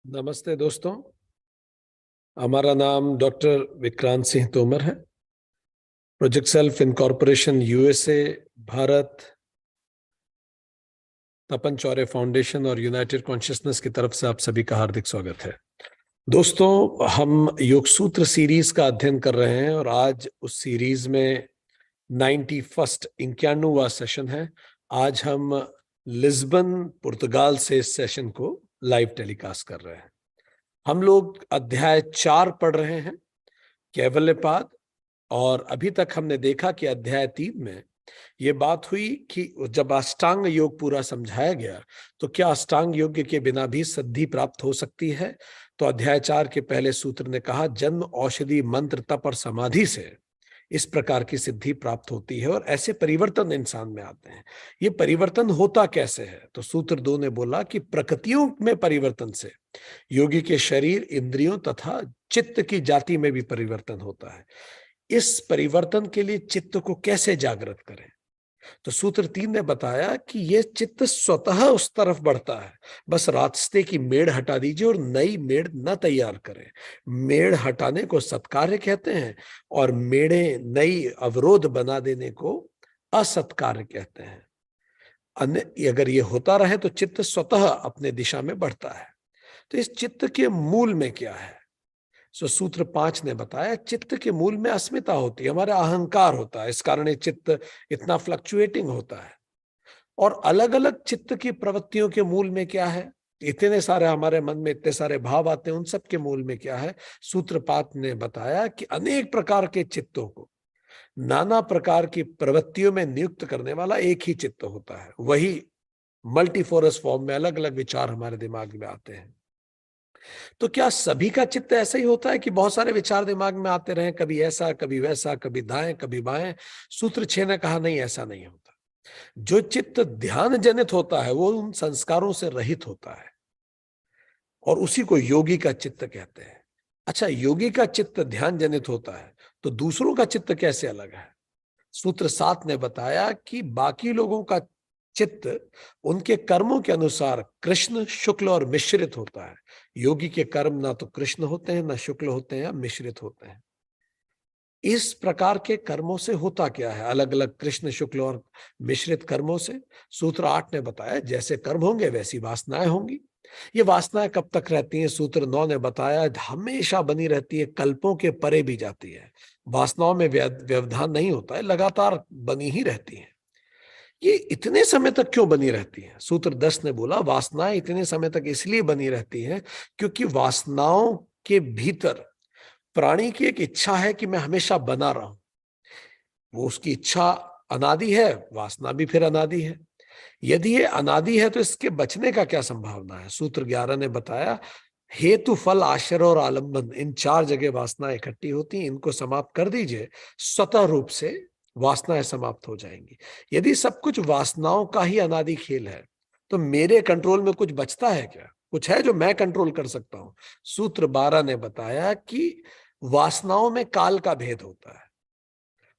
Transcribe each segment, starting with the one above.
नमस्ते दोस्तों। हमारा नाम डॉक्टर विक्रांत सिंह तोमर है। Project self incorporation USA, Bharat, Tapan Chaure foundation और यूनाइटेड कॉन्शियसनेस की तरफ से आप सभी का हार्दिक स्वागत है। दोस्तों, हम योग सूत्र सीरीज का अध्ययन कर रहे हैं और आज उस सीरीज में 91वां सेशन है। आज हम लिस्बन, पुर्तगाल से इस सेशन को लाइव टेलीकास्ट कर रहे हैं। हम लोग अध्याय 4 पढ़ रहे हैं, कैवल्यपाद। और अभी तक हमने देखा कि अध्याय 3 में यह बात हुई कि जब अष्टांग योग पूरा समझाया गया तो क्या अष्टांग योग के बिना भी सिद्धि प्राप्त हो सकती है। तो अध्याय 4 के पहले सूत्र ने कहा, जन्म, औषधि, मंत्र, तप और समाधि से इस प्रकार की सिद्धि प्राप्त होती है और ऐसे परिवर्तन इंसान में आते हैं। ये परिवर्तन होता कैसे है? तो सूत्र 2 ने बोला कि प्रकृतियों में परिवर्तन से योगी के शरीर, इंद्रियों तथा चित्त की जाति में भी परिवर्तन होता है। इस परिवर्तन के लिए चित्त को कैसे जागृत करें? तो सूत्र 3 ने बताया कि यह चित्त स्वतः उस तरफ बढ़ता है, बस रास्ते की मेड़ हटा दीजिए और नई मेड़ न तैयार करें। मेड़ हटाने को सत्कार्य कहते हैं और मेड़े नई अवरोध बना देने को असत्कार्य कहते हैं। अन्य अगर ये होता रहे तो चित्त स्वतः अपने दिशा में बढ़ता है। तो इस चित्त के मूल में क्या है? सूत्र 5 ने बताया, चित्त के मूल में अस्मिता होती है, हमारा अहंकार होता है। इस कारण ये चित्त इतना फ्लक्चुएटिंग होता है। और अलग अलग चित्त की प्रवृत्तियों के मूल में क्या है? इतने सारे हमारे मन में इतने सारे भाव आते हैं, उन सब के मूल में क्या है? सूत्र 5 ने बताया कि अनेक प्रकार के चित्तों को नाना प्रकार की प्रवृत्तियों में नियुक्त करने वाला एक ही चित्त होता है। वही मल्टीफोरस फॉर्म में अलग अलग विचार हमारे दिमाग में आते हैं। तो क्या सभी का चित्त ऐसा ही होता है कि बहुत सारे विचार दिमाग में आते रहे, कभी ऐसा, कभी वैसा, कभी दाएं, कभी बाएं? सूत्र 6 ने कहा, नहीं, ऐसा नहीं होता। जो चित्त ध्यान जनित होता है वो उन संस्कारों से रहित होता है और उसी को योगी का चित्त कहते हैं। अच्छा, योगी का चित्त ध्यान जनित होता है तो दूसरों का चित्त कैसे अलग है? सूत्र 7 ने बताया कि बाकी लोगों का चित्त उनके कर्मों के अनुसार कृष्ण, शुक्ल और मिश्रित होता है। योगी के कर्म ना तो कृष्ण होते हैं, ना शुक्ल होते हैं, या मिश्रित होते हैं। इस प्रकार के कर्मों से होता क्या है, अलग अलग कृष्ण, शुक्ल और मिश्रित कर्मों से? सूत्र 8 ने बताया, जैसे कर्म होंगे वैसी वासनाएं होंगी। ये वासनाएं कब तक रहती हैं? सूत्र 9 ने बताया, हमेशा बनी रहती है, कल्पों के परे भी जाती है। वासनाओं में व्यवधान नहीं होता है, लगातार बनी ही रहती है। ये इतने समय तक क्यों बनी रहती है? सूत्र 10 ने बोला, वासनाएं इतने समय तक इसलिए बनी रहती हैं क्योंकि वासनाओं के भीतर प्राणी की एक इच्छा है कि मैं हमेशा बना रहूं। वो उसकी इच्छा अनादि है, वासना भी फिर अनादि है। यदि ये अनादि है तो इसके बचने का क्या संभावना है? सूत्र 11 ने बताया, हेतु, फल, आश्रय और आलंबन, इन 4 जगह वासनाएं इकट्ठी होती हैं। इनको समाप्त कर दीजिए, स्वतः रूप से वासनाएं समाप्त हो जाएंगी। यदि सब कुछ वासनाओं का ही अनादि खेल है तो मेरे कंट्रोल में कुछ बचता है क्या? कुछ है जो मैं कंट्रोल कर सकता हूं? सूत्र 12 ने बताया कि वासनाओं में काल का भेद होता है।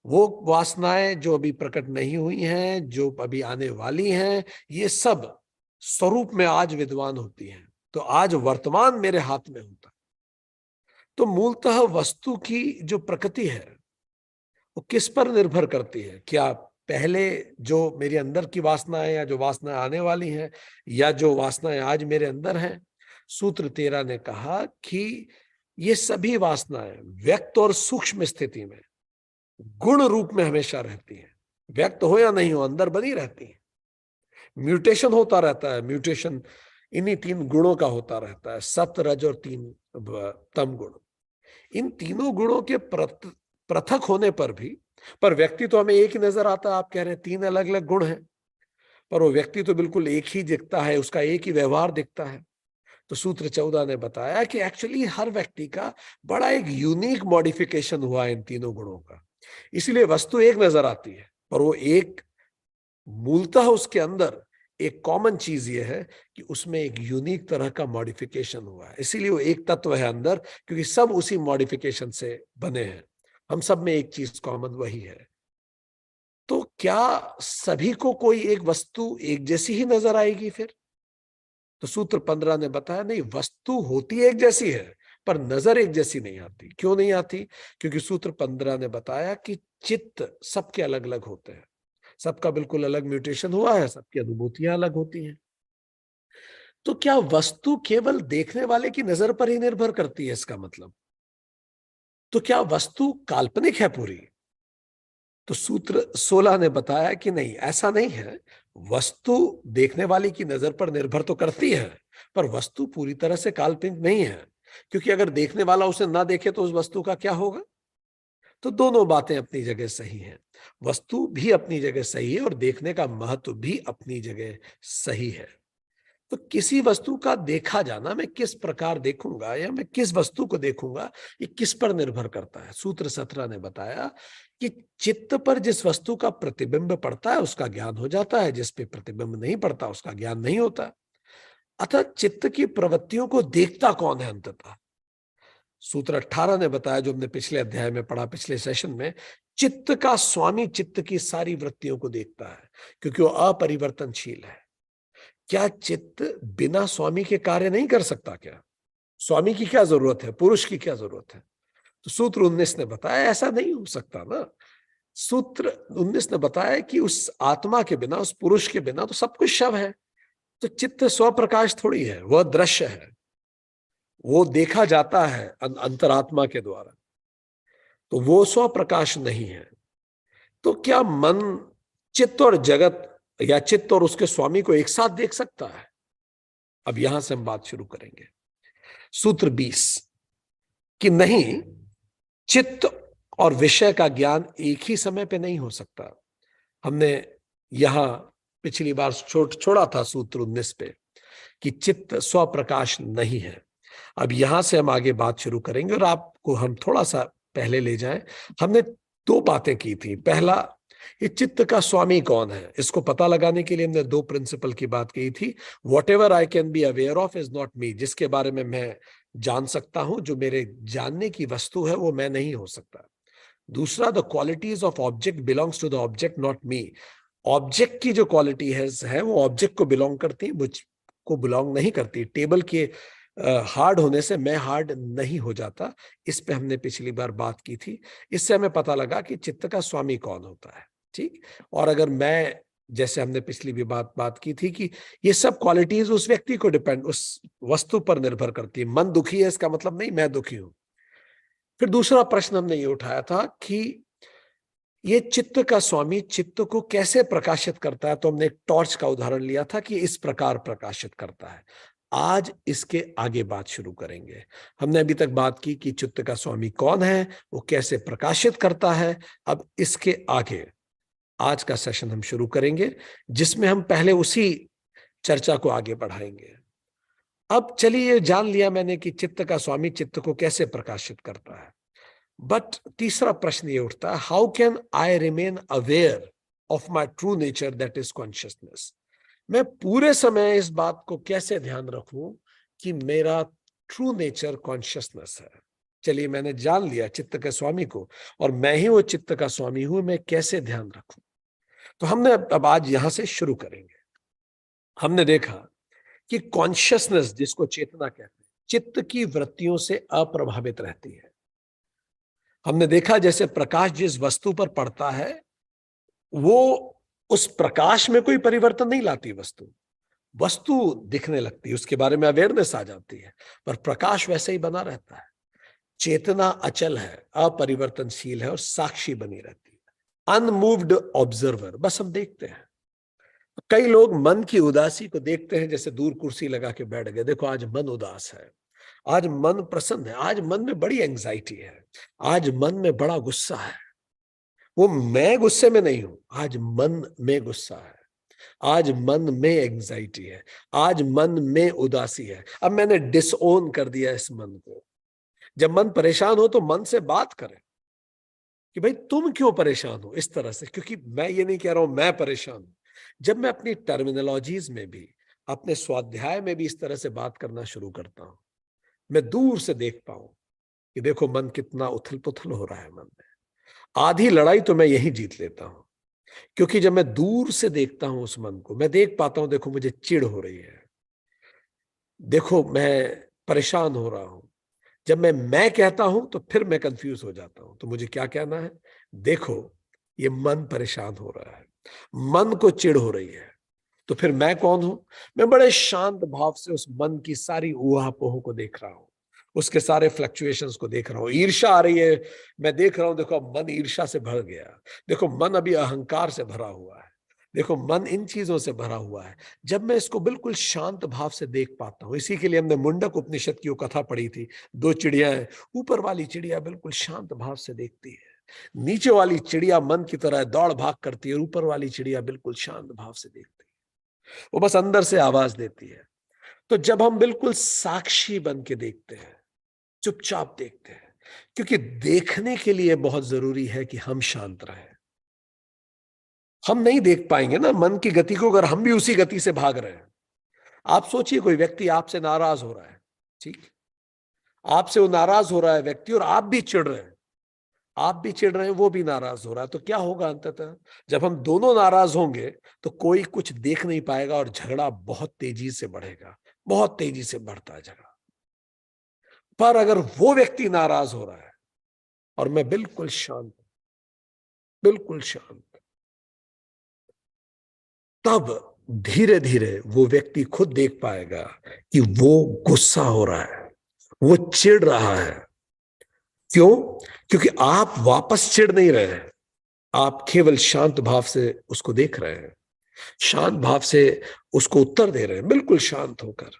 वो वासनाएं जो अभी प्रकट नहीं हुई हैं, जो अभी आने वाली हैं, ये सब स्वरूप में आज विद्वान होती हैं। तो आज वर्तमान मेरे हाथ में होता है। तो मूलतः वस्तु की जो प्रकृति है वो किस पर निर्भर करती है? क्या पहले जो मेरे अंदर की वासनाएं या जो वासनाएं आने वाली हैं, या जो वासनाएं आज मेरे अंदर हैं? सूत्र 13 ने कहा कि ये सभी वासनाएं व्यक्त और सूक्ष्म स्थिति में गुण रूप में हमेशा रहती है। व्यक्त हो या नहीं हो, अंदर बनी रहती है। म्यूटेशन होता रहता है। म्यूटेशन इन्हीं 3 गुणों का होता रहता है, सत्व, रज और 3 तम गुण। इन तीनों गुणों के पृथक होने पर भी, पर व्यक्ति तो हमें एक ही नजर आता है। आप कह रहे हैं 3 अलग अलग गुण हैं, पर वो व्यक्ति तो बिल्कुल एक ही दिखता है, उसका एक ही व्यवहार दिखता है। तो सूत्र 14 ने बताया कि एक्चुअली हर व्यक्ति का बड़ा एक यूनिक मॉडिफिकेशन हुआ है इन तीनों गुणों का। इसलिए वस्तु एक नजर आती है, पर वो एक मूलतः उसके अंदर एक कॉमन चीज ये है कि उसमें एक यूनिक तरह का मॉडिफिकेशन हुआ है। इसीलिए वो एक तत्व है अंदर, क्योंकि सब उसी मॉडिफिकेशन से बने हैं। हम सब में एक चीज कॉमन वही है। तो क्या सभी को कोई एक वस्तु एक जैसी ही नजर आएगी फिर? तो सूत्र 15 ने बताया नहीं, वस्तु होती एक जैसी है पर नजर एक जैसी नहीं आती। क्यों नहीं आती? क्योंकि सूत्र 15 ने बताया कि चित्त सबके अलग अलग होते हैं, सबका बिल्कुल अलग म्यूटेशन हुआ है, सबकी अनुभूतियां अलग होती हैं। तो क्या वस्तु केवल देखने वाले की नजर पर ही निर्भर करती है? इसका मतलब तो क्या वस्तु काल्पनिक है पूरी? तो सूत्र 16 ने बताया कि नहीं, ऐसा नहीं है। वस्तु देखने वाले की नजर पर निर्भर तो करती है, पर वस्तु पूरी तरह से काल्पनिक नहीं है, क्योंकि अगर देखने वाला उसे ना देखे तो उस वस्तु का क्या होगा? तो दोनों बातें अपनी जगह सही हैं। वस्तु भी अपनी जगह सही है और देखने का महत्व भी अपनी जगह सही है। तो किसी वस्तु का देखा जाना, मैं किस प्रकार देखूंगा या मैं किस वस्तु को देखूंगा, ये किस पर निर्भर करता है? सूत्र 17 ने बताया कि चित्त पर जिस वस्तु का प्रतिबिंब पड़ता है उसका ज्ञान हो जाता है, जिस पे प्रतिबिंब नहीं पड़ता उसका ज्ञान नहीं होता। अतः चित्त की प्रवृत्तियों को देखता कौन है अंततः? सूत्र 18 ने बताया, जो हमने पिछले अध्याय में पढ़ा, पिछले सेशन में, चित्त का स्वामी चित्त की सारी वृत्तियों को देखता है, क्योंकि वो अपरिवर्तनशील है। क्या चित्त बिना स्वामी के कार्य नहीं कर सकता? क्या स्वामी की क्या जरूरत है, पुरुष की क्या जरूरत है? तो सूत्र 19 ने बताया ऐसा नहीं हो सकता ना। सूत्र 19 ने बताया कि उस आत्मा के बिना, उस पुरुष के बिना तो सब कुछ शव है। तो चित्त स्वप्रकाश थोड़ी है, वह दृश्य है, वो देखा जाता है अंतरात्मा के द्वारा, तो वो स्वप्रकाश नहीं है। तो क्या मन चित्त और जगत या चित्त और उसके स्वामी को एक साथ देख सकता है? अब यहां से हम बात शुरू करेंगे। सूत्र 20 कि नहीं, चित्त और विषय का ज्ञान एक ही समय पे नहीं हो सकता। हमने यहां पिछली बार छोड़ा था सूत्र 19 पे कि चित्त स्वप्रकाश नहीं है। अब यहां से हम आगे बात शुरू करेंगे और आपको हम थोड़ा सा पहले ले जाएं। हमने दो बातें की थी। पहला, ये चित्त का स्वामी कौन है, इसको पता लगाने के लिए हमने दो प्रिंसिपल की बात की थी। What ever I can be aware of is not me, जिसके बारे में मैं जान सकता हूं, जो मेरे जानने की वस्तु है, वो मैं नहीं हो सकता। दूसरा, the qualities of object belongs to the object not me. Object की जो क्वालिटी है वो ऑब्जेक्ट को बिलोंग करती है, मुझको बिलोंग नहीं करती। टेबल के हार्ड होने से मैं हार्ड नहीं हो जाता। इस पे हमने पिछली बार बात की थी। इससे हमें पता लगा कि चित्त का स्वामी कौन होता है। ठीक। और अगर मैं, जैसे हमने पिछली भी बात की थी कि ये सब क्वालिटीज उस व्यक्ति को डिपेंड, उस वस्तु पर निर्भर करती है। मन दुखी है इसका मतलब नहीं मैं दुखी हूं। फिर दूसरा प्रश्न हमने ये उठाया था कि ये चित्त का स्वामी चित्त को कैसे प्रकाशित करता है। तो हमने एक टॉर्च का उदाहरण लिया था कि इस प्रकार प्रकाशित करता है। आज इसके आगे बात शुरू करेंगे। हमने अभी तक बात की कि चित्त का स्वामी कौन है, वो कैसे प्रकाशित करता है। अब इसके आगे आज का सेशन हम शुरू करेंगे, जिसमें हम पहले उसी चर्चा को आगे बढ़ाएंगे। अब चलिए, जान लिया मैंने कि चित्त का स्वामी चित्त को कैसे प्रकाशित करता है। बट तीसरा प्रश्न ये उठता है, how can I remain aware of my true nature that is consciousness. मैं पूरे समय इस बात को कैसे ध्यान रखूं कि मेरा ट्रू नेचर कॉन्शियसनेस है। चलिए, मैंने जान लिया चित्त के स्वामी को और मैं ही वो चित्त का स्वामी हूं, मैं कैसे ध्यान रखूं। तो हमने अब आज यहां से शुरू करेंगे। हमने देखा कि कॉन्शियसनेस, जिसको चेतना कहते हैं, चित्त की वृत्तियों से अप्रभावित रहती है। हमने देखा जैसे प्रकाश जिस वस्तु पर पड़ता है वो उस प्रकाश में कोई परिवर्तन नहीं लाती। वस्तु वस्तु दिखने लगती है, उसके बारे में अवेयरनेस आ जाती है, पर प्रकाश वैसे ही बना रहता है। चेतना अचल है, अपरिवर्तनशील है और साक्षी बनी रहती है। अनमूव्ड ऑब्जर्वर, बस हम देखते हैं। कई लोग मन की उदासी को देखते हैं, जैसे दूर कुर्सी लगा के बैठ गए, देखो आज मन उदास है, आज मन प्रसन्न है, आज मन में बड़ी एंजाइटी है, आज मन में बड़ा गुस्सा है। वो मैं गुस्से में नहीं हूं, आज मन में गुस्सा है, आज मन में एंजाइटी है, आज मन में उदासी है। अब मैंने डिसओन कर दिया इस मन को। जब मन परेशान हो तो मन से बात करें कि भाई तुम क्यों परेशान हो इस तरह से, क्योंकि मैं ये नहीं कह रहा हूं मैं परेशान हूं। जब मैं अपनी टर्मिनोलॉजीज में भी, अपने स्वाध्याय में भी इस तरह से बात करना शुरू करता हूं, मैं दूर से देखता हूं कि देखो मन कितना उथल पुथल हो रहा है मन में। आधी लड़ाई तो मैं यही जीत लेता हूं, क्योंकि जब मैं दूर से देखता हूं उस मन को, मैं देख पाता हूं देखो मुझे चिढ़ हो रही है, देखो मैं परेशान हो रहा हूं। जब मैं कहता हूं तो फिर मैं कंफ्यूज हो जाता हूं। तो मुझे क्या कहना है? देखो, ये मन परेशान हो रहा है, मन को चिढ़ हो रही है। तो फिर मैं कौन हूं? मैं बड़े शांत भाव से उस मन की सारी ऊहापोह को देख रहा हूं, उसके सारे फ्लक्चुएशंस को देख रहा हूं। ईर्ष्या आ रही है, मैं देख रहा हूं, देखो अब मन ईर्ष्या से भर गया। देखो मन अभी अहंकार से भरा हुआ है। देखो मन इन चीजों से भरा हुआ है। जब मैं इसको बिल्कुल शांत भाव से देख पाता हूं, इसी के लिए हमने मुंडक उपनिषद की वो कथा पढ़ी थी। दो चिड़िया हैं, ऊपर वाली चिड़िया बिल्कुल शांत भाव से देखती है, नीचे वाली चिड़िया मन की तरह दौड़ भाग करती है, और ऊपर वाली चिड़िया बिल्कुल शांत भाव से देखती है, वो बस अंदर से आवाज देती है। तो जब हम बिल्कुल साक्षी बन के देखते हैं, चुपचाप देखते हैं, क्योंकि देखने के लिए बहुत जरूरी है कि हम शांत रहें। हम नहीं देख पाएंगे ना मन की गति को, अगर हम भी उसी गति से भाग रहे हैं। आप सोचिए, कोई व्यक्ति आपसे नाराज हो रहा है, ठीक, आपसे वो नाराज हो रहा है व्यक्ति, और आप भी चिढ़ रहे हैं, आप भी चिढ़ रहे हैं, वो भी नाराज हो रहा है, तो क्या होगा अंततः? जब हम दोनों नाराज होंगे तो कोई कुछ देख नहीं पाएगा, और झगड़ा बहुत तेजी से बढ़ेगा, बहुत तेजी से बढ़ता है झगड़ा। पर अगर वो व्यक्ति नाराज हो रहा है और मैं बिल्कुल शांत, बिल्कुल शांत, तब धीरे धीरे वो व्यक्ति खुद देख पाएगा कि वो गुस्सा हो रहा है, वो चिढ़ रहा है। क्यों? क्योंकि आप वापस चिढ़ नहीं रहे हैं, आप केवल शांत भाव से उसको देख रहे हैं, शांत भाव से उसको उत्तर दे रहे हैं, बिल्कुल शांत होकर।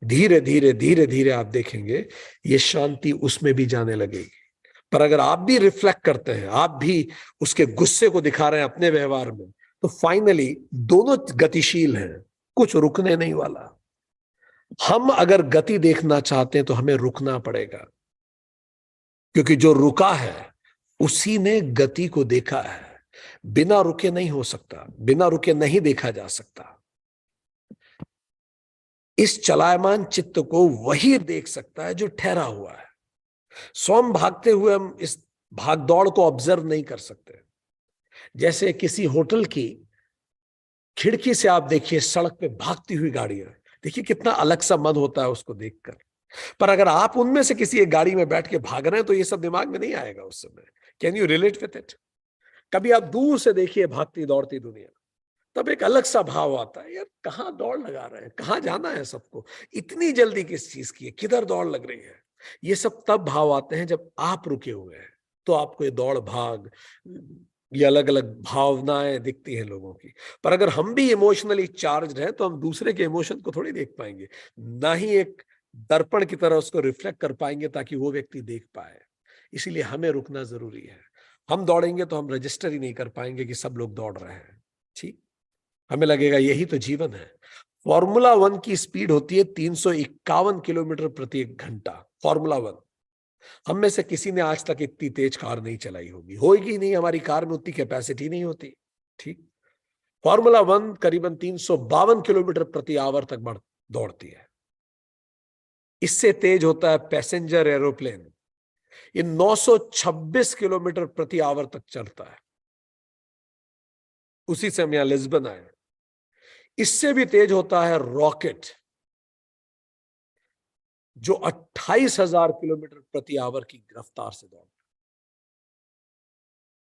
धीरे धीरे धीरे धीरे आप देखेंगे ये शांति उसमें भी जाने लगेगी। पर अगर आप भी रिफ्लेक्ट करते हैं, आप भी उसके गुस्से को दिखा रहे हैं अपने व्यवहार में, तो फाइनली दोनों गतिशील हैं, कुछ रुकने नहीं वाला। हम अगर गति देखना चाहते हैं तो हमें रुकना पड़ेगा, क्योंकि जो रुका है उसी ने गति को देखा है। बिना रुके नहीं हो सकता, बिना रुके नहीं देखा जा सकता। इस चलायमान चित्त को वही देख सकता है जो ठहरा हुआ है। स्वयं भागते हुए हम इस भाग दौड़ को ऑब्जर्व नहीं कर सकते। जैसे किसी होटल की खिड़की से आप देखिए सड़क पे भागती हुई गाड़ियां, देखिए कितना अलग सा मन होता है उसको देखकर। पर अगर आप उनमें से किसी एक गाड़ी में बैठ के भाग रहे हैं तो ये सब दिमाग में नहीं आएगा उस समय। Can you relate with it? कभी आप दूर से देखिए भागती दौड़ती दुनिया, तब एक अलग सा भाव आता है, यार कहाँ दौड़ लगा रहे हैं, कहाँ जाना है सबको, इतनी जल्दी किस चीज की है, किधर दौड़ लग रही है। ये सब तब भाव आते हैं जब आप रुके हुए हैं, तो आपको ये दौड़ भाग, ये अलग अलग भावनाएं दिखती हैं लोगों की। पर अगर हम भी इमोशनली चार्ज हैं तो हम दूसरे के इमोशन को थोड़ी देख पाएंगे, ना ही एक दर्पण की तरह उसको रिफ्लेक्ट कर पाएंगे ताकि वो व्यक्ति देख पाए। इसीलिए हमें रुकना जरूरी है। हम दौड़ेंगे तो हम रजिस्टर ही नहीं कर पाएंगे कि सब लोग दौड़ रहे हैं, ठीक, हमें लगेगा यही तो जीवन है। फॉर्मूला वन की स्पीड होती है 351 किलोमीटर प्रति घंटा, फॉर्मूला वन। हम में से किसी ने आज तक इतनी तेज कार नहीं चलाई होगी, होगी नहीं, हमारी कार में उतनी कैपेसिटी नहीं होती, ठीक। फॉर्मूला वन करीबन 352 किलोमीटर प्रति आवर तक दौड़ती है। इससे तेज होता है पैसेंजर एरोप्लेन, ये 926 किलोमीटर प्रति आवर तक चलता है। उसी से हम यहां लिस्बन आए। इससे भी तेज होता है रॉकेट, जो 28,000 किलोमीटर प्रति आवर की रफ्तार से दौड़ता है।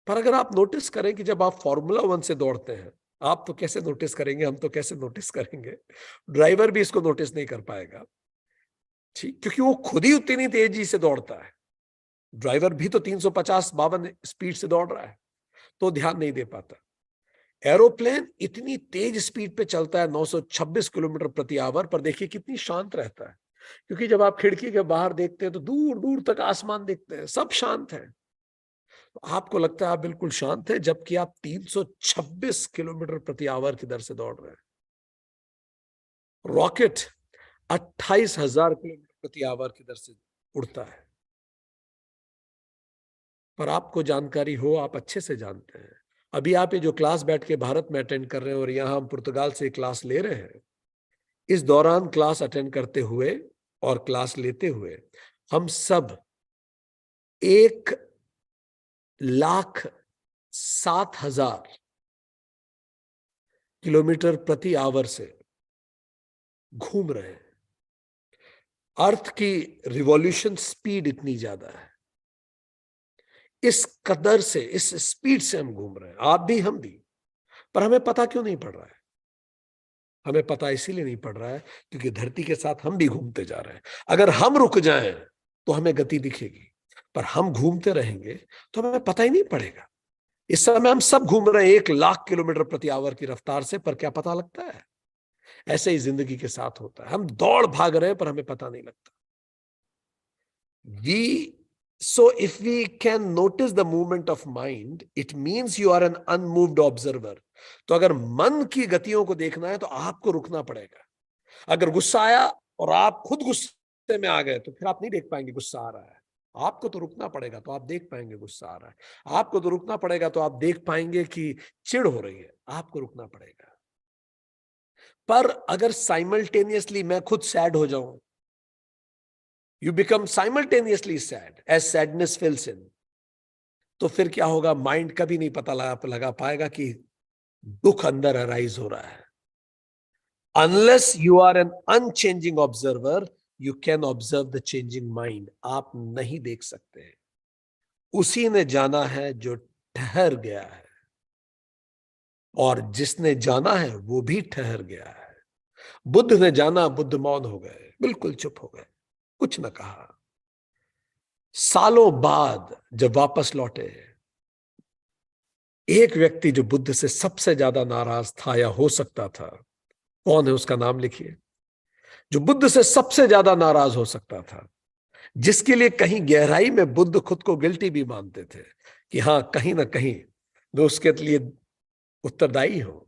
पर अगर आप नोटिस करें कि जब आप फॉर्मूला वन से दौड़ते हैं, आप तो कैसे नोटिस करेंगे, हम तो कैसे नोटिस करेंगे, ड्राइवर भी इसको नोटिस नहीं कर पाएगा, ठीक, क्योंकि वो खुद ही उतनी तेजी से दौड़ता है। ड्राइवर भी तो 350-52 स्पीड से दौड़ रहा है, तो ध्यान नहीं दे पाता। एरोप्लेन इतनी तेज स्पीड पे चलता है 926 किलोमीटर प्रति आवर, पर देखिए कितनी शांत रहता है, क्योंकि जब आप खिड़की के बाहर देखते हैं तो दूर दूर तक आसमान दिखते हैं, सब शांत है। तो आपको लगता है आप बिल्कुल शांत है, जबकि आप 326 किलोमीटर प्रति आवर की दर से दौड़ रहे हैं। रॉकेट 28,000 किलोमीटर प्रति आवर की दर से उड़ता है। पर आपको जानकारी हो, आप अच्छे से जानते हैं, अभी आप ये जो क्लास बैठ के भारत में अटेंड कर रहे हैं और यहां हम पुर्तगाल से क्लास ले रहे हैं, इस दौरान क्लास अटेंड करते हुए और क्लास लेते हुए हम सब 1,07,000 किलोमीटर प्रति आवर से घूम रहे हैं। अर्थ की रिवॉल्यूशन स्पीड इतनी ज्यादा है, इस कदर से, इस स्पीड से हम घूम रहे हैं, आप भी हम भी, पर हमें पता क्यों नहीं पड़ रहा है? हमें पता इसीलिए नहीं पड़ रहा है क्योंकि धरती के साथ हम भी घूमते जा रहे हैं। अगर हम रुक जाएं तो हमें गति दिखेगी, पर हम घूमते रहेंगे तो हमें पता ही नहीं पड़ेगा। इस समय हम सब घूम रहे हैं 1,00,000 किलोमीटर प्रति आवर की रफ्तार से, पर क्या पता लगता है? ऐसे ही जिंदगी के साथ होता है, हम दौड़ भाग रहे हैं पर हमें पता नहीं लगता। So if we can notice the movement of mind, it means you are an unmoved observer. तो अगर मन की गतियों को देखना है तो आपको रुकना पड़ेगा। अगर गुस्सा आया और आप खुद गुस्से में आ गए तो फिर आप नहीं देख पाएंगे गुस्सा आ रहा है। आपको तो रुकना पड़ेगा तो आप देख पाएंगे गुस्सा आ रहा है। आपको तो रुकना पड़ेगा तो आप देख पाएंगे कि चिढ़ हो रही है। आपको रुकना पड़ेगा। पर अगर साइमल्टेनियसली मैं खुद सैड हो जाऊं, you become simultaneously sad as sadness fills in, तो फिर क्या होगा? माइंड कभी नहीं पता लगा पाएगा कि दुख अंदर अराइज हो रहा है। Unless you are an unchanging observer, you can observe the changing mind. आप नहीं देख सकते हैं। उसी ने जाना है जो ठहर गया है, और जिसने जाना है वो भी ठहर गया है। बुद्ध ने जाना, बुद्ध मौन हो गए, बिल्कुल चुप हो गए, कुछ न कहा। सालों बाद जब वापस लौटे, एक व्यक्ति जो बुद्ध से सबसे ज्यादा नाराज था या हो सकता था, कौन है? उसका नाम लिखिए। जो बुद्ध से सबसे ज्यादा नाराज हो सकता था, जिसके लिए कहीं गहराई में बुद्ध खुद को गिल्टी भी मानते थे कि हाँ, कहीं ना कहीं मैं उसके लिए उत्तरदायी हूं,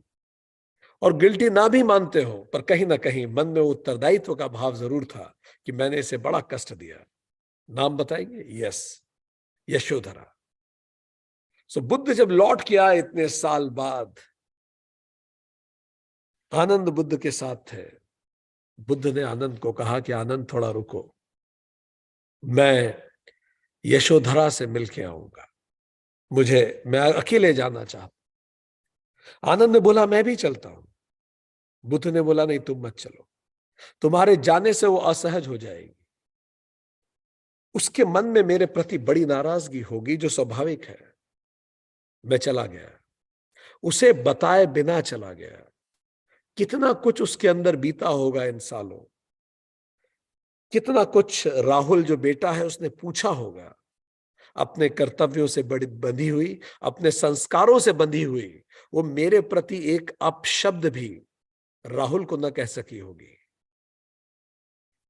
और गिल्टी ना भी मानते हो पर कहीं ना कहीं मन में उत्तरदायित्व का भाव जरूर था कि मैंने इसे बड़ा कष्ट दिया। नाम बताएंगे? यस, यशोधरा। सो बुद्ध जब लौट के आए इतने साल बाद, आनंद बुद्ध के साथ थे। बुद्ध ने आनंद को कहा कि आनंद थोड़ा रुको, मैं यशोधरा से मिलके आऊंगा, मैं अकेले जाना चाहता। आनंद ने बोला मैं भी चलता हूं। बुद्ध ने बोला नहीं, तुम मत चलो, तुम्हारे जाने से वो असहज हो जाएगी, उसके मन में मेरे प्रति बड़ी नाराजगी होगी जो स्वाभाविक है। मैं चला गया, उसे बताए बिना चला गया। कितना कुछ उसके अंदर बीता होगा इन सालों, कितना कुछ राहुल जो बेटा है उसने पूछा होगा। अपने कर्तव्यों से बड़ी बंधी हुई, अपने संस्कारों से बंधी हुई, वो मेरे प्रति एक अपशब्द भी राहुल को न कह सकी होगी।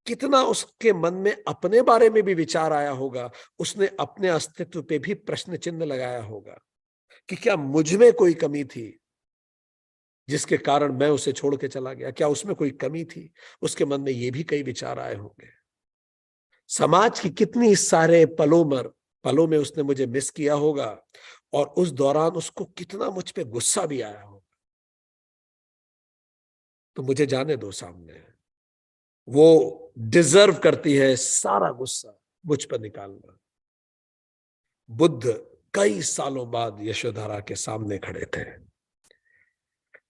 कितना उसके मन में अपने बारे में भी विचार आया होगा। उसने अपने अस्तित्व पे भी प्रश्न चिन्ह लगाया होगा कि क्या मुझ में कोई कमी थी जिसके कारण मैं उसे छोड़ के चला गया? क्या उसमें कोई कमी थी? उसके मन में ये भी कई विचार आए होंगे। समाज की कितनी सारे पलों में उसने मुझे मिस किया होगा, और उस दौरान उसको कितना मुझ पे गुस्सा भी आया होगा। तो मुझे जाने दो सामने, वो डिजर्व करती है सारा गुस्सा मुझ पर निकालना। बुद्ध कई सालों बाद यशोधरा के सामने खड़े थे।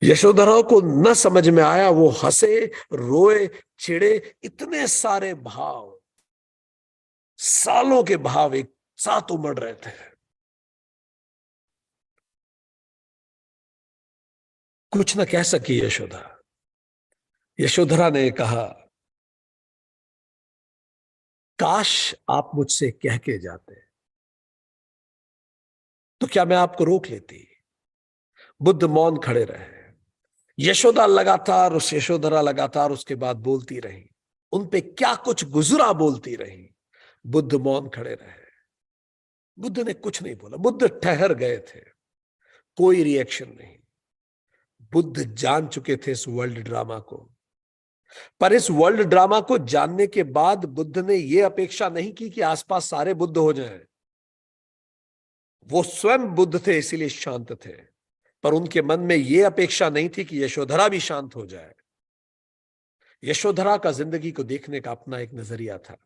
यशोधरा को न समझ में आया, वो हंसे, रोए, चिढ़े, इतने सारे भाव, सालों के भाव एक साथ उमड़ रहे थे। कुछ न कह सकी यशोधरा। यशोधरा ने कहा, काश आप मुझसे कह के जाते तो क्या मैं आपको रोक लेती। बुद्ध मौन खड़े रहे। यशोधरा लगातार उसके बाद बोलती रही। उन पे क्या कुछ गुजरा बोलती रही। बुद्ध मौन खड़े रहे। बुद्ध ने कुछ नहीं बोला। बुद्ध ठहर गए थे, कोई रिएक्शन नहीं। बुद्ध जान चुके थे इस वर्ल्ड ड्रामा को, पर इस वर्ल्ड ड्रामा को जानने के बाद बुद्ध ने यह अपेक्षा नहीं की कि आसपास सारे बुद्ध हो जाएं। वो स्वयं बुद्ध थे, इसीलिए शांत थे, पर उनके मन में यह अपेक्षा नहीं थी कि यशोधरा भी शांत हो जाए। यशोधरा का जिंदगी को देखने का अपना एक नजरिया था।